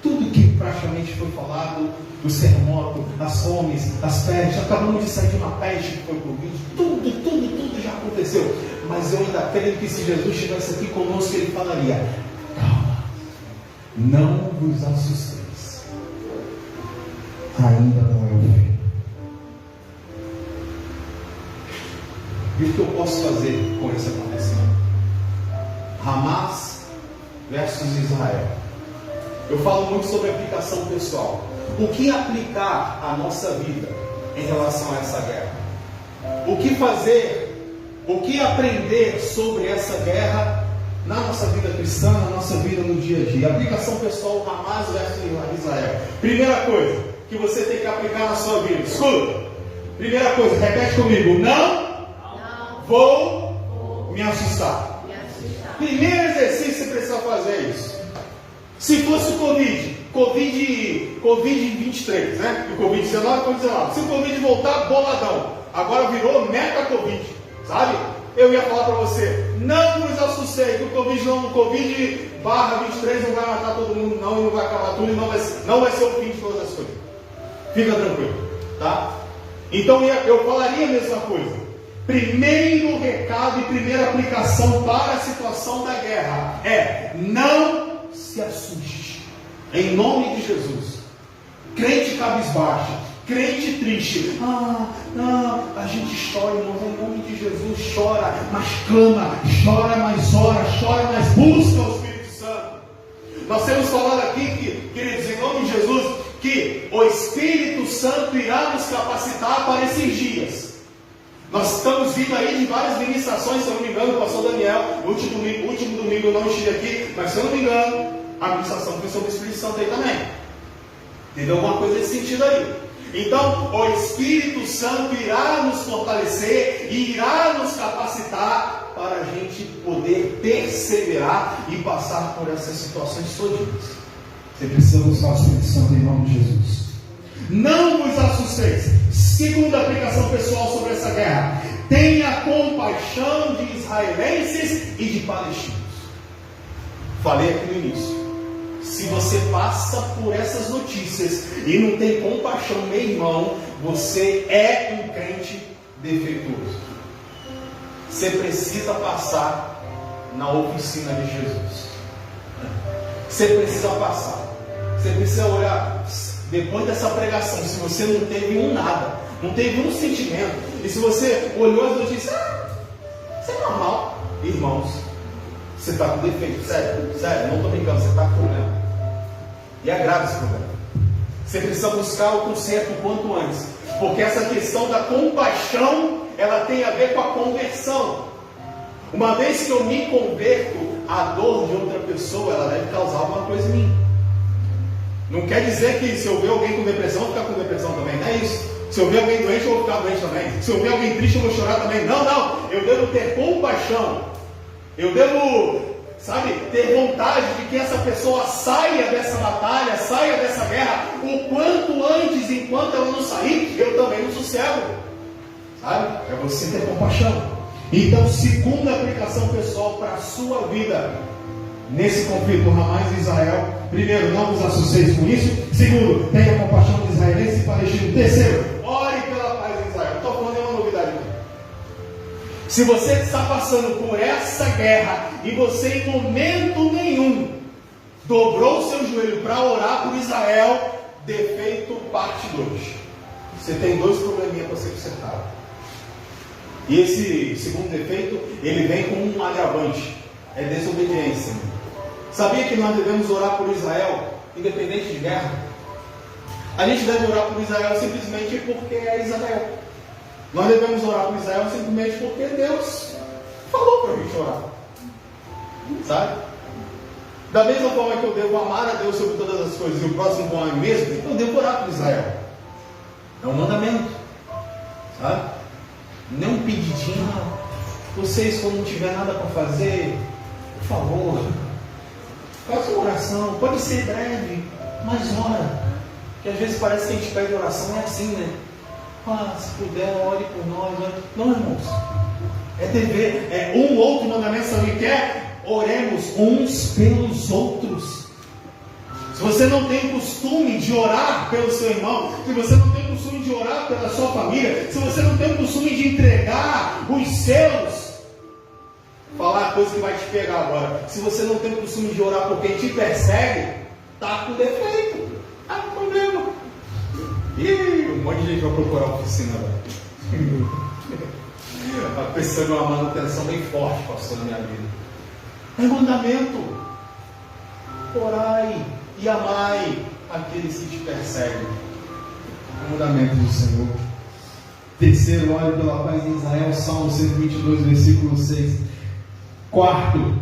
tudo que praticamente foi falado, os terremotos, as fomes, as pestes, acabamos de sair de uma peste que foi Covid, tudo já aconteceu. Mas eu ainda creio que se Jesus estivesse aqui conosco, ele falaria: calma, não vos assusteis, ainda não é o fim. E o que eu posso fazer com esse acontecimento? Hamas versus Israel. Eu falo muito sobre aplicação pessoal. O que aplicar à nossa vida em relação a essa guerra? O que fazer? O que aprender sobre essa guerra na nossa vida cristã, na nossa vida no dia a dia? Aplicação pessoal, Hamas versus Israel. Primeira coisa que você tem que aplicar na sua vida. Escuta. Primeira coisa, repete comigo. Não vou me assustar. Primeiro exercício que você precisa fazer é isso. Se fosse Covid-23, né? O Covid-19 foi 19. Se o Covid voltar, boladão. Agora virou meta-Covid, sabe? Eu ia falar para você, não nos assustei, que o Covid-23 não vai matar todo mundo, não, e não vai acabar tudo, e não vai ser o fim de todas as coisas. Fica tranquilo, tá? Então eu falaria a mesma coisa. Primeiro recado e primeira aplicação para a situação da guerra é: não se assuste, em nome de Jesus. Crente cabisbaixo, crente triste, a gente chora, irmãos, em nome de Jesus, chora, mas clama, chora, mas ora, chora, mas busca o Espírito Santo. Nós temos falado aqui, queridos, em nome de Jesus, que o Espírito Santo irá nos capacitar para esses dias. Nós estamos vindo aí de várias ministrações, se eu não me engano, o pastor Daniel, no último domingo eu não estive aqui, mas se eu não me engano, a ministração foi sobre o Espírito Santo aí também. Entendeu? Alguma coisa nesse sentido aí. Então, o Espírito Santo irá nos fortalecer e irá nos capacitar para a gente poder perseverar e passar por essas situações todas. Você precisa usar o Espírito Santo em nome de Jesus. Não vos assusteis. Segunda aplicação pessoal sobre essa guerra: tenha compaixão de israelenses e de palestinos. Falei aqui no início. Se você passa por essas notícias e não tem compaixão, meu irmão, você é um crente defeituoso. Você precisa passar na oficina de Jesus. Você precisa passar. Você precisa olhar. Depois dessa pregação, se você não teve nada, não teve um sentimento, e se você olhou as notícias, isso é normal, irmãos, você está com defeito, sério, não estou brincando, você está com problema, e é grave esse problema. Você precisa buscar o conserto o quanto antes. Porque essa questão da compaixão, ela tem a ver com a conversão. Uma vez que eu me converto, a dor de outra pessoa, ela deve causar alguma coisa em mim. Não quer dizer que se eu ver alguém com depressão, eu vou ficar com depressão também. Não é isso. Se eu ver alguém doente, eu vou ficar doente também. Se eu ver alguém triste, eu vou chorar também. Não. Eu devo ter compaixão. Eu devo, ter vontade de que essa pessoa saia dessa batalha, saia dessa guerra, o quanto antes, enquanto ela não sair, eu também não sossego. É você ter compaixão. Então, segunda aplicação pessoal para a sua vida, nesse conflito Hamas e Israel: primeiro, não vos assusteis com isso. Segundo, tenha compaixão de israelenses e palestinos. Terceiro, ore pela paz em Israel. Não estou falando nenhuma novidade aqui. Se você está passando por essa guerra e você em momento nenhum dobrou o seu joelho para orar por Israel, defeito parte 2. Você tem 2 probleminhas para ser consertado. E esse segundo defeito, ele vem com um agravante: é desobediência. Sabia que nós devemos orar por Israel, independente de guerra? A gente deve orar por Israel simplesmente porque é Israel. Nós devemos orar por Israel simplesmente porque Deus falou para a gente orar. Da mesma forma que eu devo amar a Deus sobre todas as coisas e o próximo como a mim mesmo, eu devo orar por Israel. É um mandamento. Não um pedidinho. Vocês, quando não tiver nada para fazer, por favor, faça uma oração. Pode ser breve, mas ora. Porque às vezes parece que a gente pede oração, é assim, né? Se puder, ore por nós. Não, irmãos. É dever. É um outro mandamento, sabe o que é? Oremos uns pelos outros. Se você não tem costume de orar pelo seu irmão, se você não tem costume de orar pela sua família, se você não tem costume de entregar os seus, falar a coisa que vai te pegar agora. Se você não tem costume de orar por quem te persegue, está com defeito, está com problema. E um monte de gente vai procurar a oficina agora. A pessoa de uma manutenção bem forte passou na minha vida. É mandamento. Orai e amai aqueles que te perseguem. O mandamento do Senhor. Terceiro, ore pela paz em Israel. Salmo 122, versículo 6. Quarto,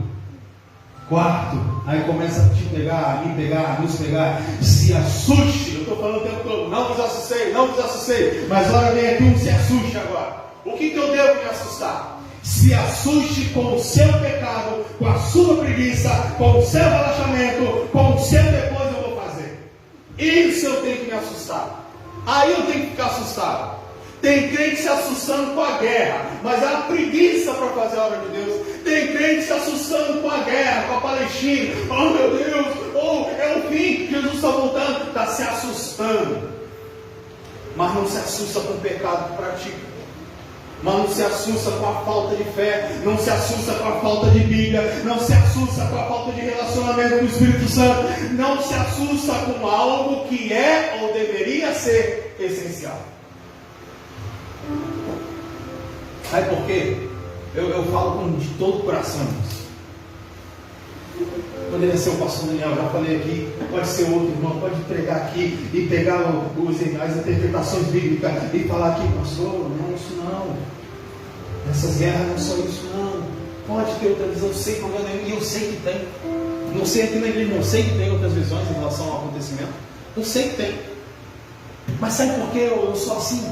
aí começa a te pegar, a me pegar, a nos pegar. Se assuste. Eu estou falando o tempo todo: não vos assustei. Mas olha bem aqui, se assuste agora. O que eu devo me assustar? Se assuste com o seu pecado, com a sua preguiça, com o seu relaxamento, com o seu depois eu vou fazer. Isso eu tenho que me assustar. Aí eu tenho que ficar assustado. Tem crente se assustando com a guerra, mas há preguiça para fazer a obra de Deus. Tem crente se assustando com a guerra, com a Palestina. Oh meu Deus, é o fim, Jesus está voltando. Está se assustando. Mas não se assusta com o pecado que pratica. Mas não se assusta com a falta de fé, não se assusta com a falta de Bíblia, não se assusta com a falta de relacionamento com o Espírito Santo, não se assusta com algo que é ou deveria ser essencial. Sabe por quê? Eu falo de todo o coração. Poderia ser o pastor Daniel, já falei aqui, pode ser outro irmão, pode pregar aqui e pegar as interpretações bíblicas e falar aqui: pastor, não é isso não, essas guerras não são isso não, pode ter outra visão, sem problema nenhum, e eu sei que tem. Não sei aqui na igreja, não sei que tem outras visões em relação ao acontecimento, eu sei que tem. Mas sabe por que eu sou assim?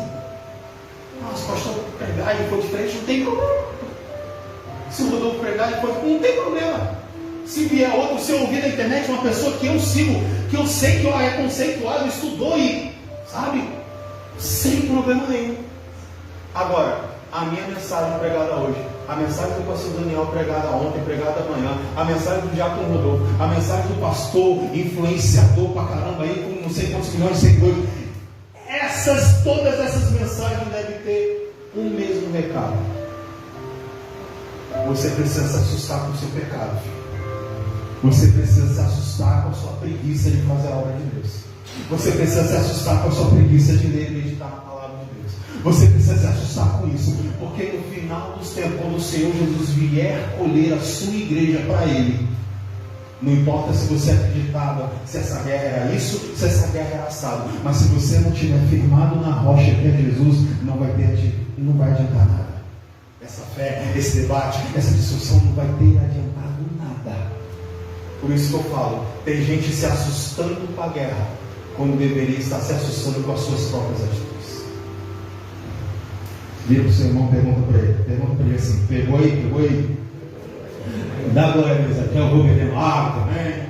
Se o pastor pregar e for diferente, não tem problema. Se o Rodolfo pregar e for, não tem problema. Se vier outro, se eu ouvir na internet uma pessoa que eu sigo, que eu sei que é conceituado, estudou e, sem problema nenhum. Agora, a minha mensagem pregada hoje, a mensagem do pastor Daniel pregada ontem, pregada amanhã, a mensagem do diácono Rodolfo, a mensagem do pastor influenciador pra caramba aí, com não sei quantos milhões de seguidores, todas essas mensagens devem ter um mesmo recado. Você precisa se assustar com o seu pecado, filho. Você precisa se assustar com a sua preguiça de fazer a obra de Deus. Você precisa se assustar com a sua preguiça de ler e meditar na palavra de Deus. Você precisa se assustar com isso, porque no final dos tempos, quando o Senhor Jesus vier colher a sua igreja para Ele, Não importa se você acreditava, se essa guerra era isso, se essa guerra era assado. Mas se você não estiver firmado na rocha que é Jesus, não vai adiantar nada. Essa fé, esse debate, essa discussão não vai ter adiantado nada. Por isso que eu falo, tem gente se assustando com a guerra, quando deveria estar se assustando com as suas próprias atitudes. Vira para o seu irmão, pergunta para ele assim: pegou aí? Dá glória a Deus, aqui eu vou bebendo água também.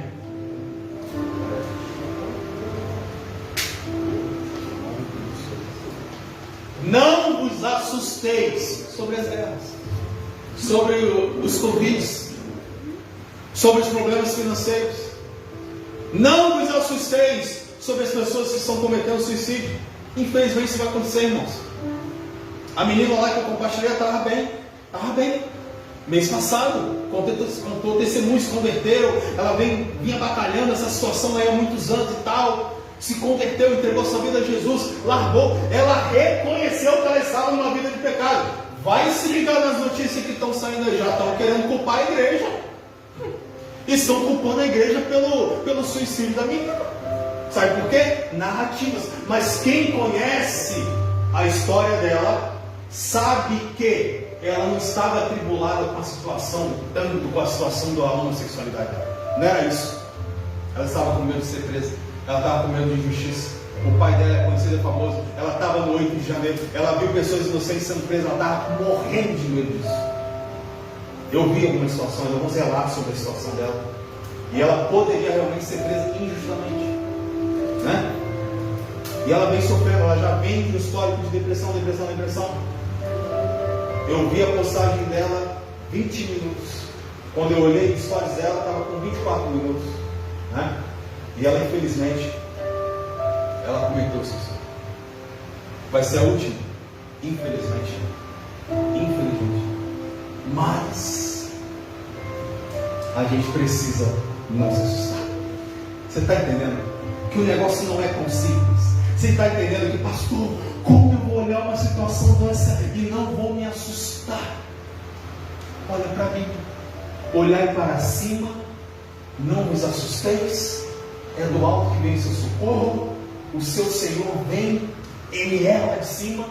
Não vos assusteis sobre as guerras, sobre os Covids, sobre os problemas financeiros. Não vos assusteis sobre as pessoas que estão cometendo suicídio. Infelizmente isso vai acontecer, irmãos. A menina lá que eu compartilhei estava bem. Mês passado, contou testemunhos, se converteram. Ela vinha batalhando essa situação aí há muitos anos e tal. Se converteu, entregou sua vida a Jesus, largou. Ela reconheceu que ela estava numa vida de pecado. Vai se ligar nas notícias que estão saindo aí, já estão querendo culpar a igreja. Estão culpando a igreja pelo suicídio da menina. Sabe por quê? Narrativas. Mas quem conhece a história dela sabe que ela não estava atribulada com a situação, tanto com a situação da homossexualidade. Não era isso. Ela estava com medo de ser presa. Ela estava com medo de injustiça. O pai dela é conhecido, é famoso. Ela estava no 8 de janeiro. Ela viu pessoas inocentes sendo presas. Ela estava morrendo de medo disso. Eu vi algumas situações, alguns relatos sobre a situação dela. E ela poderia realmente ser presa injustamente, né? E ela vem sofrendo. Ela já vem de um histórico de depressão. Eu vi a postagem dela 20 minutos. Quando eu olhei as histórias dela, estava com 24 minutos, né? E ela, infelizmente, ela cometeu suicídio. Vai ser a última, infelizmente. Mas a gente precisa não se assustar. Você está entendendo? Que o negócio não é tão simples. Você está entendendo que, pastor, como eu vou olhar uma situação dessa e não vou me assustar? Olha para mim. Olhai para cima, não vos assusteis. É do alto que vem o seu socorro. O seu Senhor vem, Ele é lá de cima.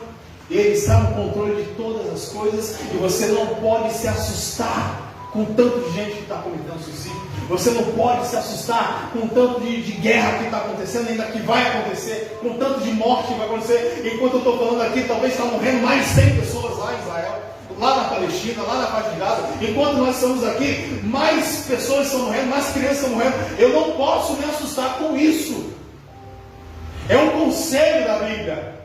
Ele está no controle de todas as coisas. E você não pode se assustar com tanto de gente que está cometendo suicídio. Você não pode se assustar com tanto de guerra que está acontecendo, ainda que vai acontecer, com tanto de morte que vai acontecer. Enquanto eu estou falando aqui, talvez está morrendo mais de 100 pessoas lá em Israel, lá na Palestina, lá na faixa de Gaza. Enquanto nós estamos aqui, mais pessoas estão morrendo, mais crianças estão morrendo. Eu não posso me assustar com isso. É um conselho da Bíblia.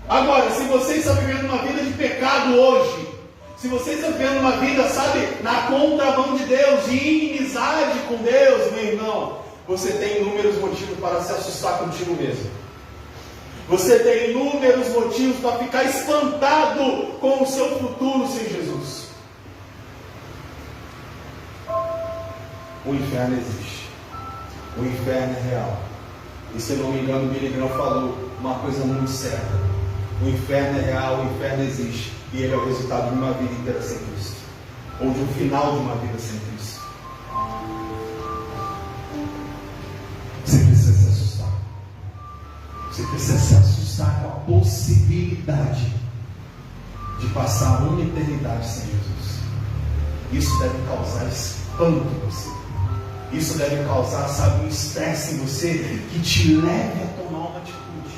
Agora, se você está vivendo uma vida de pecado hoje, se você está vivendo uma vida, sabe, na contramão de Deus, de inimizade com Deus, meu irmão, você tem inúmeros motivos para se assustar contigo mesmo. Você tem inúmeros motivos para ficar espantado com o seu futuro sem Jesus. O inferno existe. O inferno é real. E se eu não me engano, o Billy Graham falou uma coisa muito certa. O inferno é real, o inferno existe. E ele é o resultado de uma vida inteira sem Cristo. Ou de um final de uma vida sem Cristo. Você precisa se assustar. Você precisa se assustar com a possibilidade de passar uma eternidade sem Jesus. Isso deve causar espanto em você. Isso deve causar, sabe, um estresse em você que te leve a tomar uma atitude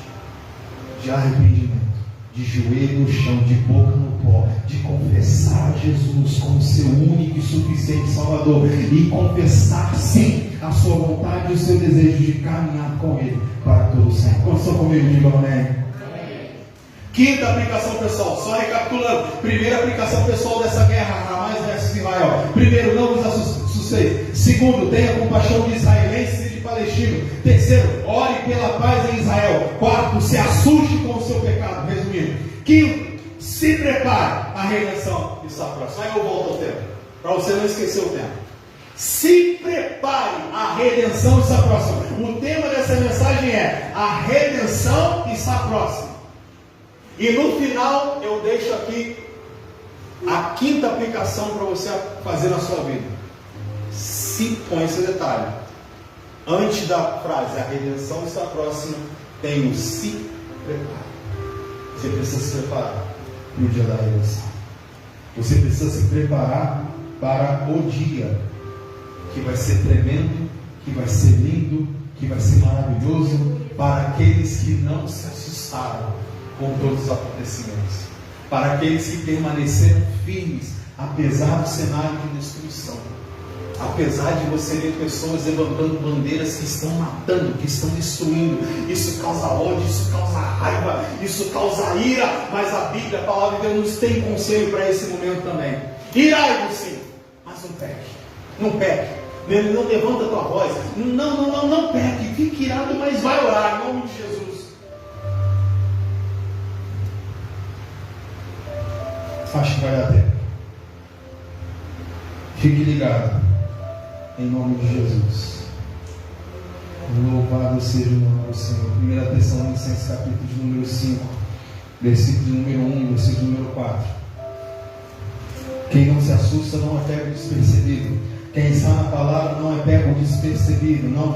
de arrependimento, de joelho no chão, de boca no pó, de confessar Jesus como seu único e suficiente Salvador e confessar sim a sua vontade e o seu desejo de caminhar com Ele para todo sempre. Quando estão comigo, digam amém. Quinta aplicação pessoal, só recapitulando. Primeira aplicação pessoal dessa guerra, Hamas versus Israel. Primeiro, não vos assustéis. Segundo, tenha compaixão de israelenses e de palestinos. Terceiro, ore pela paz em Israel. Quarto, se assuste com o seu pecado. Resumindo. Quinto, se prepare. A redenção está próxima. Aí eu volto ao tempo, para você não esquecer o tempo. Se prepare, a redenção está próxima. O tema dessa mensagem é: a redenção está próxima. E no final eu deixo aqui a quinta aplicação para você fazer na sua vida. se põe esse detalhe. Antes da frase, a redenção está próxima, tem o se prepare. Você precisa se preparar para o dia da redenção. Você precisa se preparar para o dia que vai ser tremendo, que vai ser lindo, que vai ser maravilhoso para aqueles que não se assustaram com todos os acontecimentos, para aqueles que permaneceram firmes apesar do cenário de destruição, apesar de você ver pessoas levantando bandeiras que estão matando, que estão destruindo. Isso causa ódio, isso causa raiva, isso causa ira, mas a Bíblia, a palavra de Deus, nos tem conselho para esse momento também. Irai-vos sim, mas não peque, não peque. Não levanta a tua voz, não peque, fique irado, mas vai orar em nome de Jesus. Acho que vai dar tempo. Fique ligado, em nome de Jesus. Louvado seja o nome do Senhor. 1 Tessalonicenses capítulo de número 5, versículo de número 1, versículo de número 4. Quem não se assusta não é pego despercebido. Quem está na palavra não é pego despercebido, não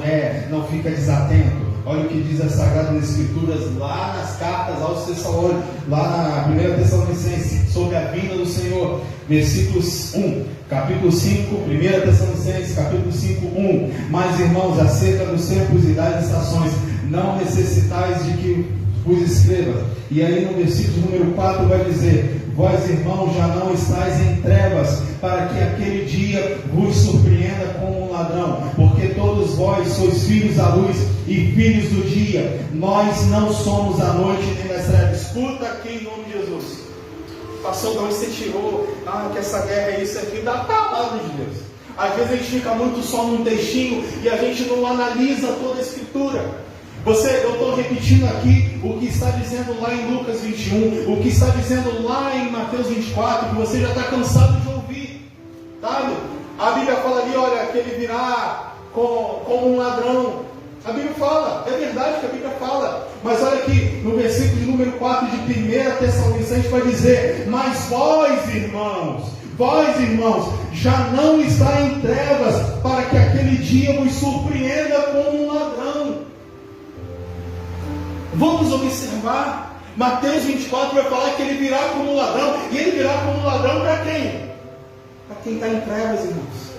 fica desatento. Olha o que diz as Sagradas Escrituras lá nas cartas aos Tessalônicos, lá na 1 Tessalonicenses, sobre a vinda do Senhor, versículos 1, capítulo 5, 1 Tessalonicenses, capítulo 5, 1. Mas irmãos, acerca dos tempos e das estações, não necessitais de que vos escreva. E aí no versículo número 4 vai dizer: vós irmãos já não estáis em trevas, para que aquele dia vos surpreenda como um ladrão, porque todos vós sois filhos da luz e filhos do dia. Nós não somos da noite nem das trevas. Escuta aqui em nome de Jesus. Pastor, de onde você tirou? Que essa guerra é isso aqui, da palavra de Deus. Às vezes a gente fica muito só num textinho e a gente não analisa toda a Escritura. Eu estou repetindo aqui o que está dizendo lá em Lucas 21, o que está dizendo lá em Mateus 24, que você já está cansado de ouvir, sabe? A Bíblia fala ali, olha, que ele virá como um ladrão. A Bíblia fala, é verdade que a Bíblia fala, mas olha aqui, no versículo de número 4 de 1 Tessalonicenses vai dizer: mas vós irmãos, já não está em trevas, para que aquele dia vos surpreenda como um ladrão. Vamos observar, Mateus 24 vai falar que ele virá como um ladrão. E ele virá como um ladrão para quem? Para quem está em trevas, irmãos.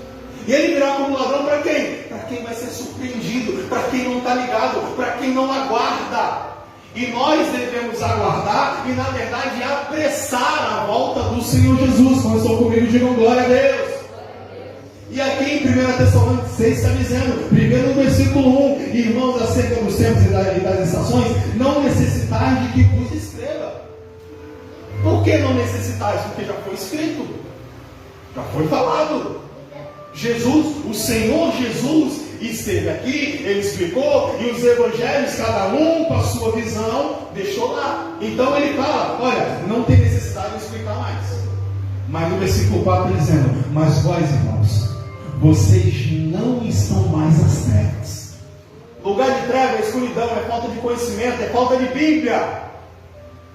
E ele virá como um ladrão para quem? Para quem vai ser surpreendido, para quem não está ligado, para quem não aguarda. E nós devemos aguardar e na verdade apressar a volta do Senhor Jesus. Quando estão comigo, digam glória a Deus. E aqui em 1 Tessalonicenses 6 está dizendo, primeiro no versículo 1, irmãos, acerca dos tempos e das estações, não necessitais de que vos escreva. Por que não necessitais? Porque já foi escrito, já foi falado. Jesus, o Senhor Jesus, esteve aqui, ele explicou, e os evangelhos, cada um com a sua visão, deixou lá. Então ele fala, olha, não tem necessidade de explicar mais. Mas no versículo 4 dizendo: mas vós irmãos, vocês não estão mais nas trevas. Lugar de trevas é escuridão, é falta de conhecimento, é falta de Bíblia.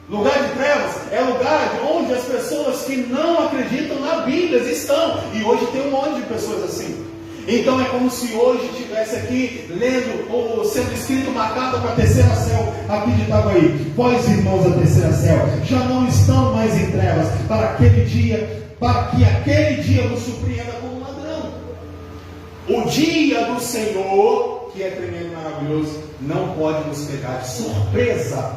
Lugar de trevas é lugar de onde as pessoas que não acreditam na Bíblia estão. E hoje tem um monte de pessoas assim. Então é como se hoje estivesse aqui lendo ou sendo escrito uma carta para a terceira céu aqui de Itaguaí. Vós irmãos da terceira céu já não estão mais em trevas, para que aquele dia nos surpreenda como ladrão. O dia do Senhor, que é tremendo e maravilhoso, não pode nos pegar de surpresa.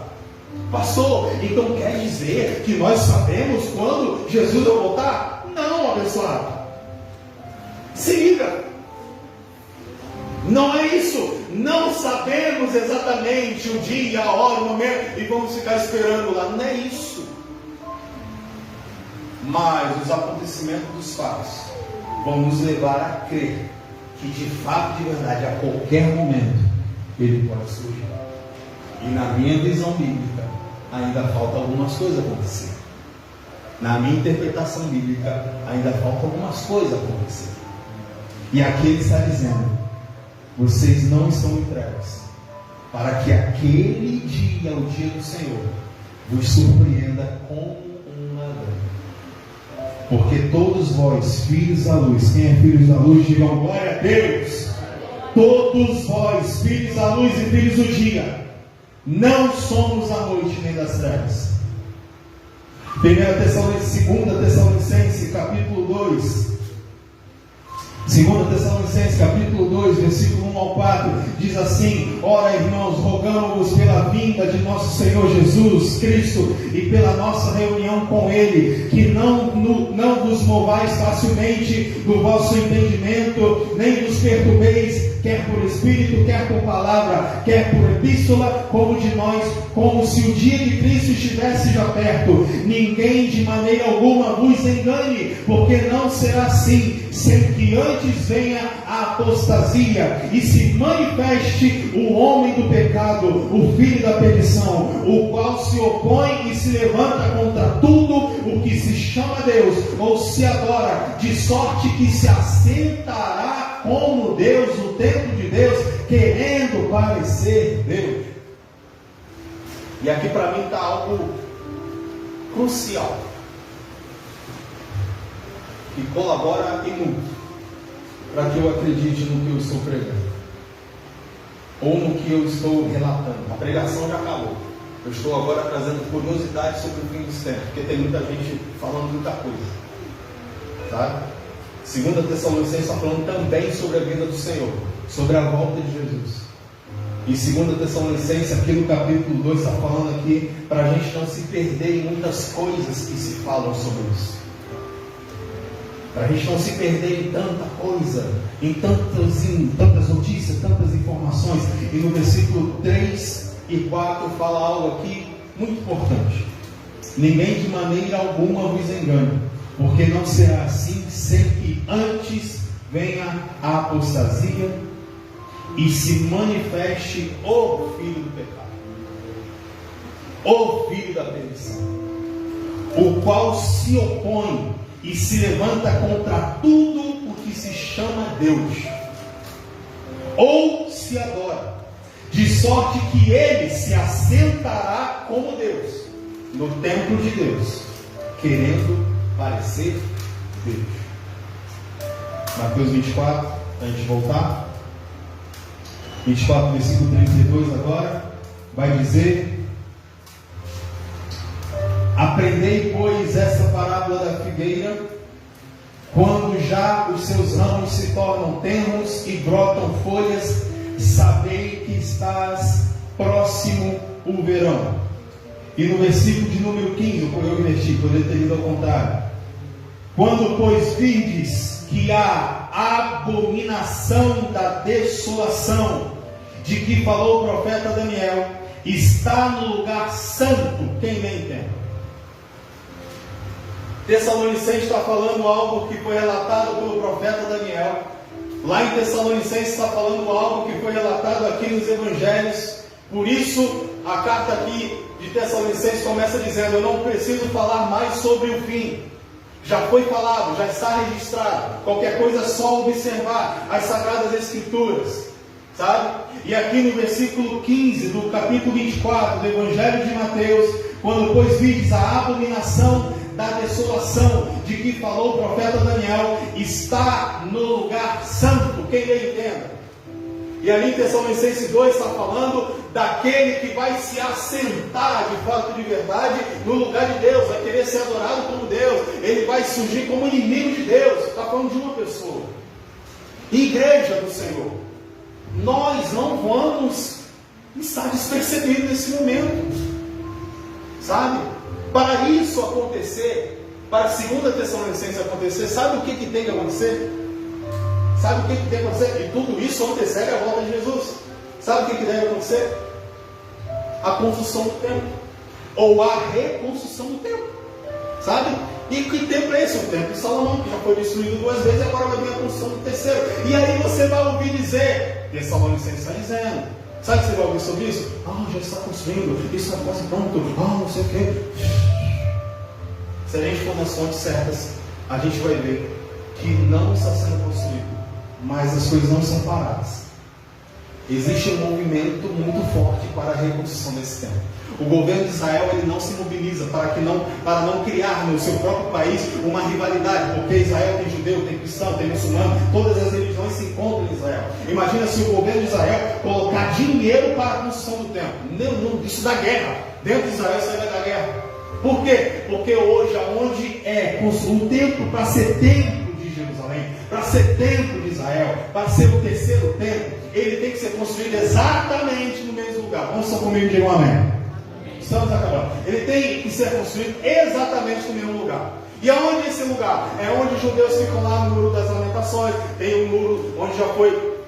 Pastor, então quer dizer que nós sabemos quando Jesus vai voltar? Não, abençoado. Se liga. Não é isso. Não sabemos exatamente o dia, a hora, o momento e vamos ficar esperando lá. Não é isso. Mas os acontecimentos dos fatos vão nos levar a crer que de fato, de verdade, a qualquer momento ele pode surgir. E na minha visão bíblica ainda falta algumas coisas acontecer. Na minha interpretação bíblica ainda falta algumas coisas acontecer. E aqui ele está dizendo: vocês não estão em trevas, para que aquele dia, o dia do Senhor, vos surpreenda como um ladrão. Porque todos vós, filhos da luz, quem é filhos da luz, digam glória a Deus. Todos vós, filhos da luz e filhos do dia, não somos da noite nem das trevas. 2 Tessalonicenses, capítulo 2. 2 Tessalonicenses, capítulo 2, versículo 1 ao 4, diz assim: ora, irmãos, rogamos-vos pela vinda de nosso Senhor Jesus Cristo e pela nossa reunião com Ele, que não vos movais facilmente do vosso entendimento, nem vos perturbeis, quer por espírito, quer por palavra, quer por epístola, como se o dia de Cristo estivesse já perto. Ninguém de maneira alguma vos engane, porque não será assim, sem que antes venha a apostasia e se manifeste o homem do pecado, o filho da perdição, o qual se opõe e se levanta contra tudo o que se chama Deus ou se adora, de sorte que se assentará como Deus no templo de Deus, querendo parecer Deus. E aqui para mim está algo crucial, que colabora e muito para que eu acredite no que eu estou pregando, ou no que eu estou relatando. A pregação já acabou. Eu estou agora trazendo curiosidade sobre o fim dos tempos, porque tem muita gente falando muita coisa, sabe? 2 Tessalonicenses está falando também sobre a vinda do Senhor, sobre a volta de Jesus. E 2 Tessalonicenses, aqui no capítulo 2, está falando aqui para a gente não se perder em muitas coisas que se falam sobre isso. Para a gente não se perder em tanta coisa, em tantas notícias, tantas informações. E no versículo 3 e 4 fala algo aqui muito importante: ninguém de maneira alguma vos engane, porque não será assim, sem que antes venha a apostasia e se manifeste o filho do pecado, o filho da perdição, o qual se opõe e se levanta contra tudo o que se chama Deus, ou se adora, de sorte que ele se assentará como Deus, no templo de Deus, querendo parecer Deus. Mateus 24, para a gente voltar. 24, versículo 32 agora, vai dizer: aprendei, pois, essa parábola da figueira, quando já os seus ramos se tornam tenros e brotam folhas, sabei que estás próximo o verão. E no versículo de número 15, eu inverti, poderia ter lido ao contrário: quando, pois, virdes que a abominação da desolação, de que falou o profeta Daniel, está no lugar santo, quem lê entende? Tessalonicenses está falando algo que foi relatado pelo profeta Daniel. Lá em Tessalonicenses está falando algo que foi relatado aqui nos evangelhos. Por isso a carta aqui de Tessalonicenses começa dizendo: eu não preciso falar mais sobre o fim, já foi falado, já está registrado, qualquer coisa é só observar as Sagradas Escrituras, sabe? E aqui no versículo 15 do capítulo 24 do Evangelho de Mateus: quando, pois, vides a abominação da desolação, de que falou o profeta Daniel, está no lugar santo, quem lhe entenda. E ali em Tessalonicenses 2 está falando daquele que vai se assentar de fato, de verdade, no lugar de Deus, vai querer ser adorado como Deus, ele vai surgir como inimigo de Deus. Está falando de uma pessoa. Igreja do Senhor, nós não vamos estar despercebidos nesse momento, sabe? Para isso acontecer, para 2 Tessalonicenses acontecer, sabe o que tem que acontecer? Sabe o que tem que acontecer? E tudo isso antecede a volta de Jesus. Sabe o que deve acontecer? A construção do templo, ou a reconstrução do templo, sabe? E que templo é esse? O templo de Salomão, que já foi destruído 2 vezes, e agora vai vir a construção do terceiro. E aí você vai ouvir dizer, Tessalonicenses está dizendo, sabe o que você vai ouvir sobre isso? Já está construindo, isso está quase pronto, não sei o quê. Se a gente for nas fontes certas, a gente vai ver que não está sendo construído, mas as coisas não são paradas. existe um movimento muito forte para a reconstrução desse templo. O governo de Israel ele não se mobiliza para não criar no seu próprio país uma rivalidade, porque Israel tem judeu, tem cristão, tem muçulmano, todas as religiões se encontram em Israel. Imagina se o governo de Israel colocar dinheiro para a construção do templo. Não, isso dá guerra. Dentro de Israel isso vai dar guerra. Por quê? Porque hoje, aonde é o templo para ser templo de Jerusalém, para ser templo de Israel, para ser o terceiro templo, ele tem que ser construído exatamente no mesmo lugar. Vamos só comigo e digam um amém. Estamos acabando. Ele tem que ser construído exatamente no mesmo lugar. E aonde é esse lugar? É onde os judeus ficam lá no Muro das Lamentações. Tem um muro onde já foi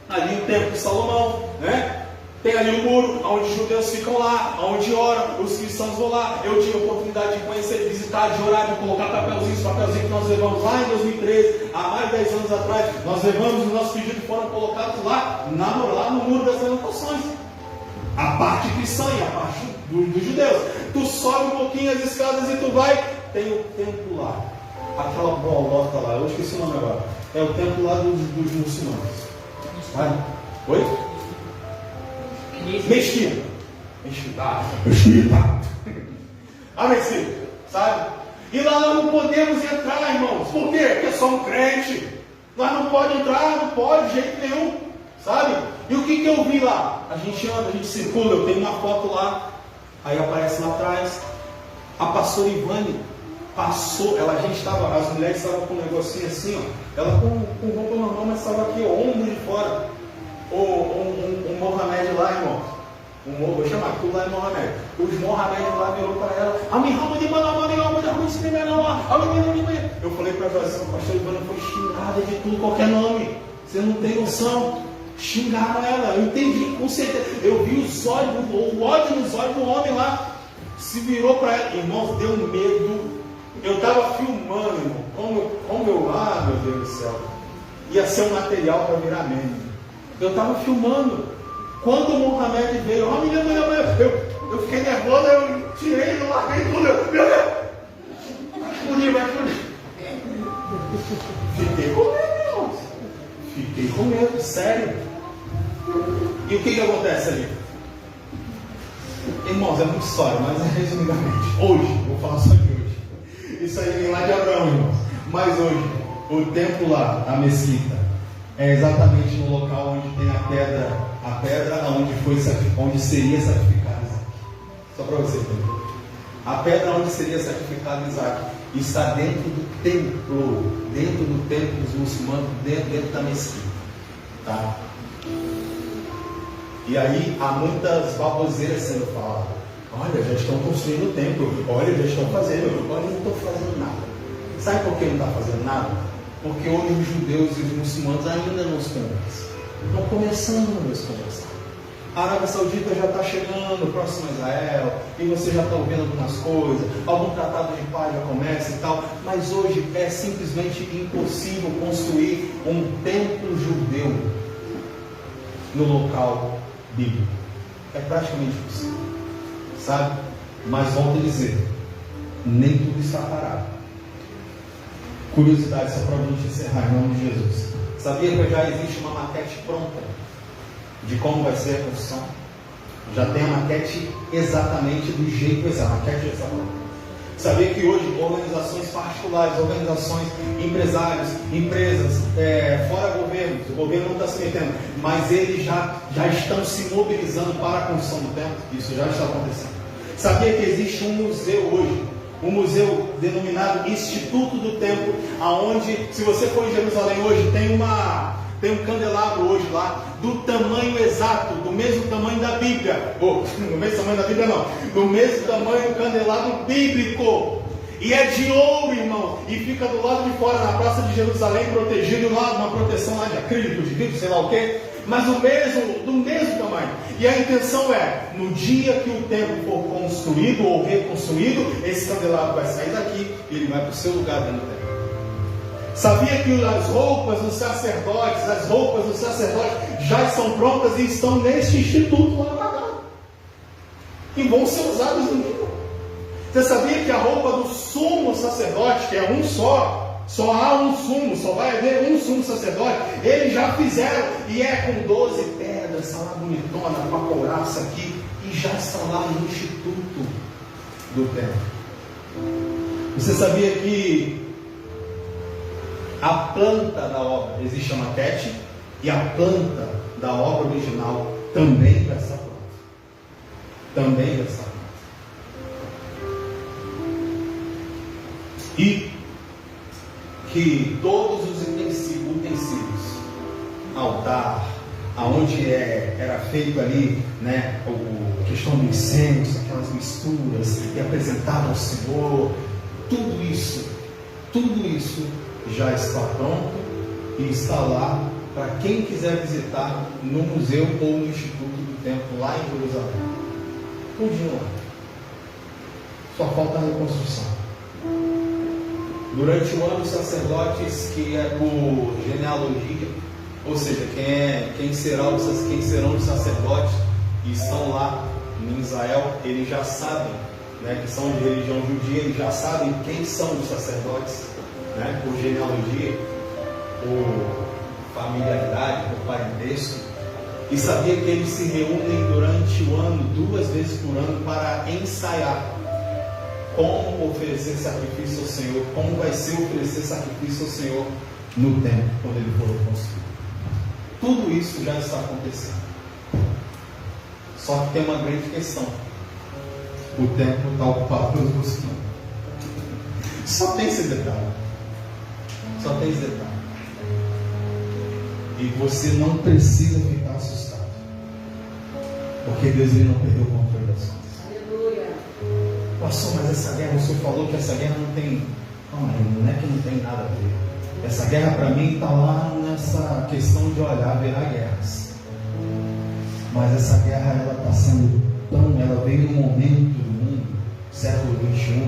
ali o templo de Salomão, né? Tem ali o muro onde os judeus ficam lá, onde oram, os cristãos vão lá. Eu tive a oportunidade de conhecer, de visitar, de orar, de colocar papelzinhos que nós levamos lá em 2013, há mais de 10 anos atrás. Nós levamos os nossos pedidos, foram colocados lá no Muro das Lamentações. A parte cristã e a parte dos judeus. Tu sobe um pouquinho as escadas e tu vai, tem o templo lá. Aquela bolota lá, eu esqueci o nome agora. É o templo lá dos muçulmanos. Sabe? Oi? Mesquita. A mesquita, sabe? E lá nós não podemos entrar, irmãos. Por quê? Porque é só um crente. Nós não podemos entrar, não pode de jeito nenhum. Sabe? E o que eu vi lá? A gente anda, a gente circula, eu tenho uma foto lá. Aí aparece lá atrás. A pastora Ivane passou, a gente estava, as mulheres estavam com um negocinho assim, ó. Ela com roupa normal, mas estava aqui, ó, ombro de fora. Um Mohamed lá, irmão. Vou chamar aquilo lá de Mohamed. Os Mohamed lá virou para ela. Eu falei para ela, a pastora Ivana foi xingada de tudo, qualquer nome. Você não tem noção. Xingaram ela. Eu entendi, com certeza. Eu vi o ódio nos olhos do homem lá. Se virou para ela. Irmão, deu medo. Eu estava filmando, irmão. Meu Deus do céu. Ia ser um material para virar meme. Eu estava filmando. Quando o Mohamed veio, eu fiquei nervoso, eu tirei, eu larguei tudo. Meu Deus! Vai explodir. Fiquei com medo, irmãos. Fiquei com medo, sério. E o que acontece ali? Irmãos, é muita história, mas resumidamente, hoje, vou falar só de hoje. Isso aí vem lá de Abraão, irmãos. Mas hoje, o templo lá, a mesquita, é exatamente no local onde tem a pedra onde seria sacrificado Isaac. Só para você entender. A pedra onde seria sacrificado Isaac está dentro do templo dos muçulmanos, dentro da mesquita. Tá? E aí há muitas baboseiras sendo faladas. Olha, já estão construindo o templo. Olha, já estão fazendo. Olha, não estou fazendo nada. Sabe por que não está fazendo nada? Porque hoje os judeus e os muçulmanos ainda não se conversam. Estão começando a se conversar. A Arábia Saudita já está chegando próximo a Israel, e você já está ouvindo algumas coisas, algum tratado de paz já começa e tal, mas hoje é simplesmente impossível construir um templo judeu no local bíblico. É praticamente impossível, sabe? Mas volto a dizer, nem tudo está parado. Curiosidade, só para a gente encerrar, em nome de Jesus. Sabia que já existe uma maquete pronta de como vai ser a construção? Já tem a maquete exatamente do jeito exato. A maquete já está pronta. Sabia que hoje organizações particulares, organizações, empresários, empresas, fora governos, o governo não está se metendo, mas eles já estão se mobilizando para a construção do templo? Isso já está acontecendo. Sabia que existe um museu hoje, um museu denominado Instituto do Templo, aonde, se você for em Jerusalém hoje, tem um candelabro hoje lá, do tamanho exato, do mesmo tamanho da Bíblia. No mesmo tamanho da Bíblia não, do mesmo tamanho do candelabro bíblico. E é de ouro, irmão, e fica do lado de fora, na praça de Jerusalém, protegido lá, uma proteção lá de acrílico, de vidro, sei lá o quê, mas do mesmo tamanho. E a intenção é, no dia que o templo for construído ou reconstruído, esse candelabro vai sair daqui e ele vai para o seu lugar dentro do templo. Sabia que as roupas dos sacerdotes já estão prontas e estão neste instituto lá guardado. E vão ser usadas no dia. Você sabia que a roupa do sumo sacerdote, que é um só, Só há um sumo, só vai haver um sumo sacerdote. Eles já fizeram, e é com 12 pedras, está lá bonitona, com a couraça aqui, e já está lá no instituto do templo. Você sabia que a planta da obra, existe a maquete, e a planta da obra original também dessa planta. Também dessa planta. E que todos os utensílios, altar, aonde era feito ali, né, a questão do incenso, aquelas misturas, e apresentado ao Senhor, tudo isso já está pronto e está lá para quem quiser visitar no museu ou no Instituto do Templo lá em Jerusalém. Tudinho lá. Só falta a reconstrução. Durante o ano, os sacerdotes, que é por genealogia, ou seja, quem serão os sacerdotes e estão lá em Israel, eles já sabem, né, que são de religião judia, eles já sabem quem são os sacerdotes, né, por genealogia, por familiaridade, por parentesco, e sabia que eles se reúnem durante o ano, 2 vezes por ano, para ensaiar como oferecer sacrifício ao Senhor, como vai ser oferecer sacrifício ao Senhor no templo, quando ele for construído. Tudo isso já está acontecendo. Só que tem uma grande questão: o templo está ocupado pelos muçulmanos. Só tem esse detalhe. Só tem esse detalhe. E você não precisa ficar assustado, porque Deus ele não perdeu o controle das coisas. Pastor, mas essa guerra, o senhor falou que essa guerra não tem. Não é que não tem nada a ver. Essa guerra para mim está lá nessa questão de olhar, haverá guerras. Mas essa guerra ela está sendo ela veio num momento do mundo, século XXI,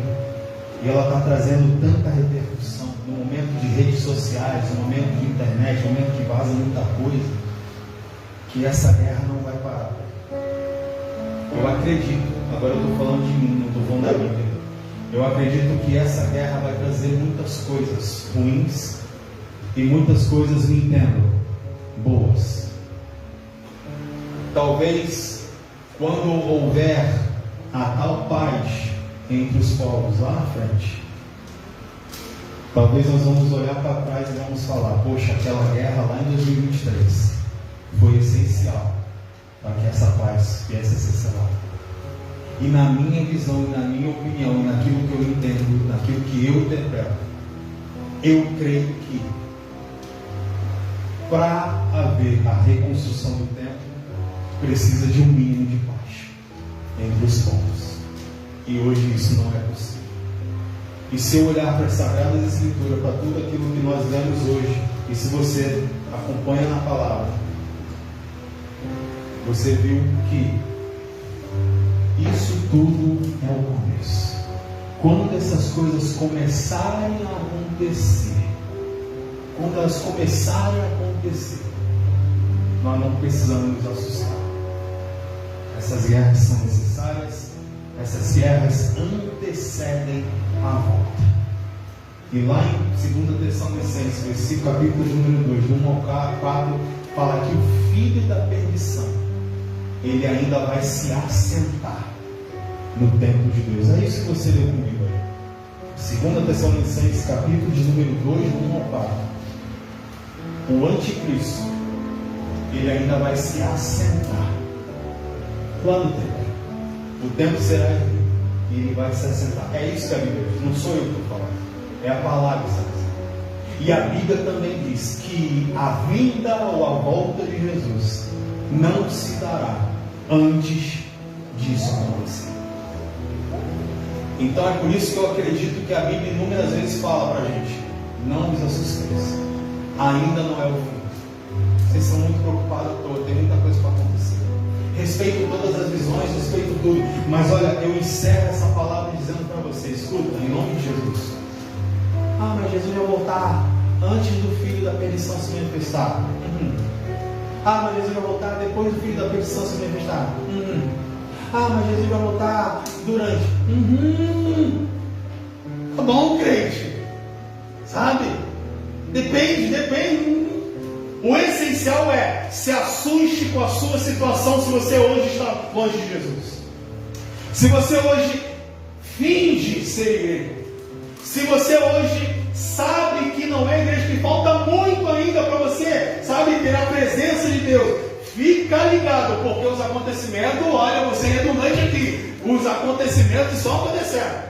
e ela está trazendo tanta repercussão, no momento de redes sociais, no momento de internet, no momento que vaza muita coisa, que essa guerra não vai parar. Eu acredito, agora eu estou falando de mim, não estou falando da Bíblia. Eu acredito que essa guerra vai trazer muitas coisas ruins e muitas coisas, me entendam, boas. Talvez quando houver a tal paz entre os povos lá na frente, talvez nós vamos olhar para trás e vamos falar: poxa, aquela guerra lá em 2023 foi essencial para que essa paz viesse a ser selada. E na minha visão, e na minha opinião, e naquilo que eu entendo, naquilo que eu interpreto, eu creio que para haver a reconstrução do templo, precisa de um mínimo de paz entre os povos. E hoje isso não é possível. E se eu olhar para as Sagradas Escrituras, para tudo aquilo que nós lemos hoje, e se você acompanha na palavra, você viu que isso tudo é o começo. Quando essas coisas começarem a acontecer, quando elas começarem a acontecer, nós não precisamos nos assustar. Essas guerras são necessárias, essas guerras antecedem a volta. E lá em 2 Tessalonicenses, versículo capítulo número 2, do 1 ao 4, fala que o filho da perdição, ele ainda vai se assentar no templo de Deus. É isso que você leu comigo aí. 2 Tessalonicenses, capítulo de número 2, do 1 ao 4. O anticristo, ele ainda vai se assentar lá no templo. O templo será erguido e ele vai se assentar. É isso que a Bíblia diz, não sou eu que estou falando, é a palavra que está dizendo. E a Bíblia também diz que a vinda ou a volta de Jesus não se dará antes disso acontecer. Então é por isso que eu acredito que a Bíblia inúmeras vezes fala para a gente: não vos assusteis, ainda não é o fim. Vocês são muito preocupados à toa, tem muita coisa para acontecer. Respeito todas as visões, respeito tudo, mas olha, eu encerro essa palavra dizendo para você: escuta, em nome de Jesus. Ah, mas Jesus vai voltar antes do filho da perdição se manifestar. Ah, mas Jesus vai voltar depois do filho da perdição se manifestar. Ah, mas Jesus vai voltar durante. Tá bom, crente, sabe? Depende. O essencial é: se assuste com a sua situação se você hoje está longe de Jesus. Se você hoje finge ser igreja. Se você hoje sabe que não é igreja, que falta muito ainda para você, sabe, ter a presença de Deus, fica ligado, porque os acontecimentos, olha, você é redundante aqui, os acontecimentos estão acontecendo.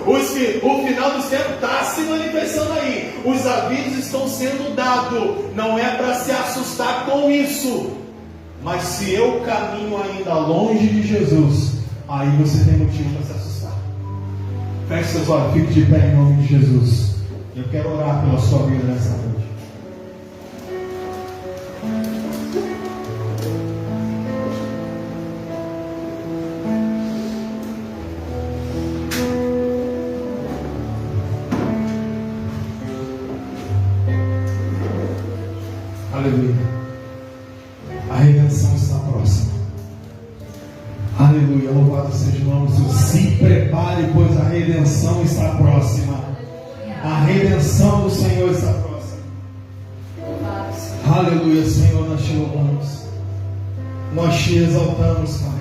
O final dos tempos está se manifestando aí. Os avisos estão sendo dados. Não é para se assustar com isso. Mas se eu caminho ainda longe de Jesus, aí você tem motivo para se assustar. Feche seus olhos, fique de pé em nome de Jesus. Eu quero orar pela sua vida nessa noite. Aleluia. A redenção está próxima. Aleluia. Louvado seja o nome do Senhor. Se prepare, pois a redenção está próxima. A redenção do Senhor está próxima. Aleluia, Senhor. Nós te louvamos. Nós te exaltamos, Pai.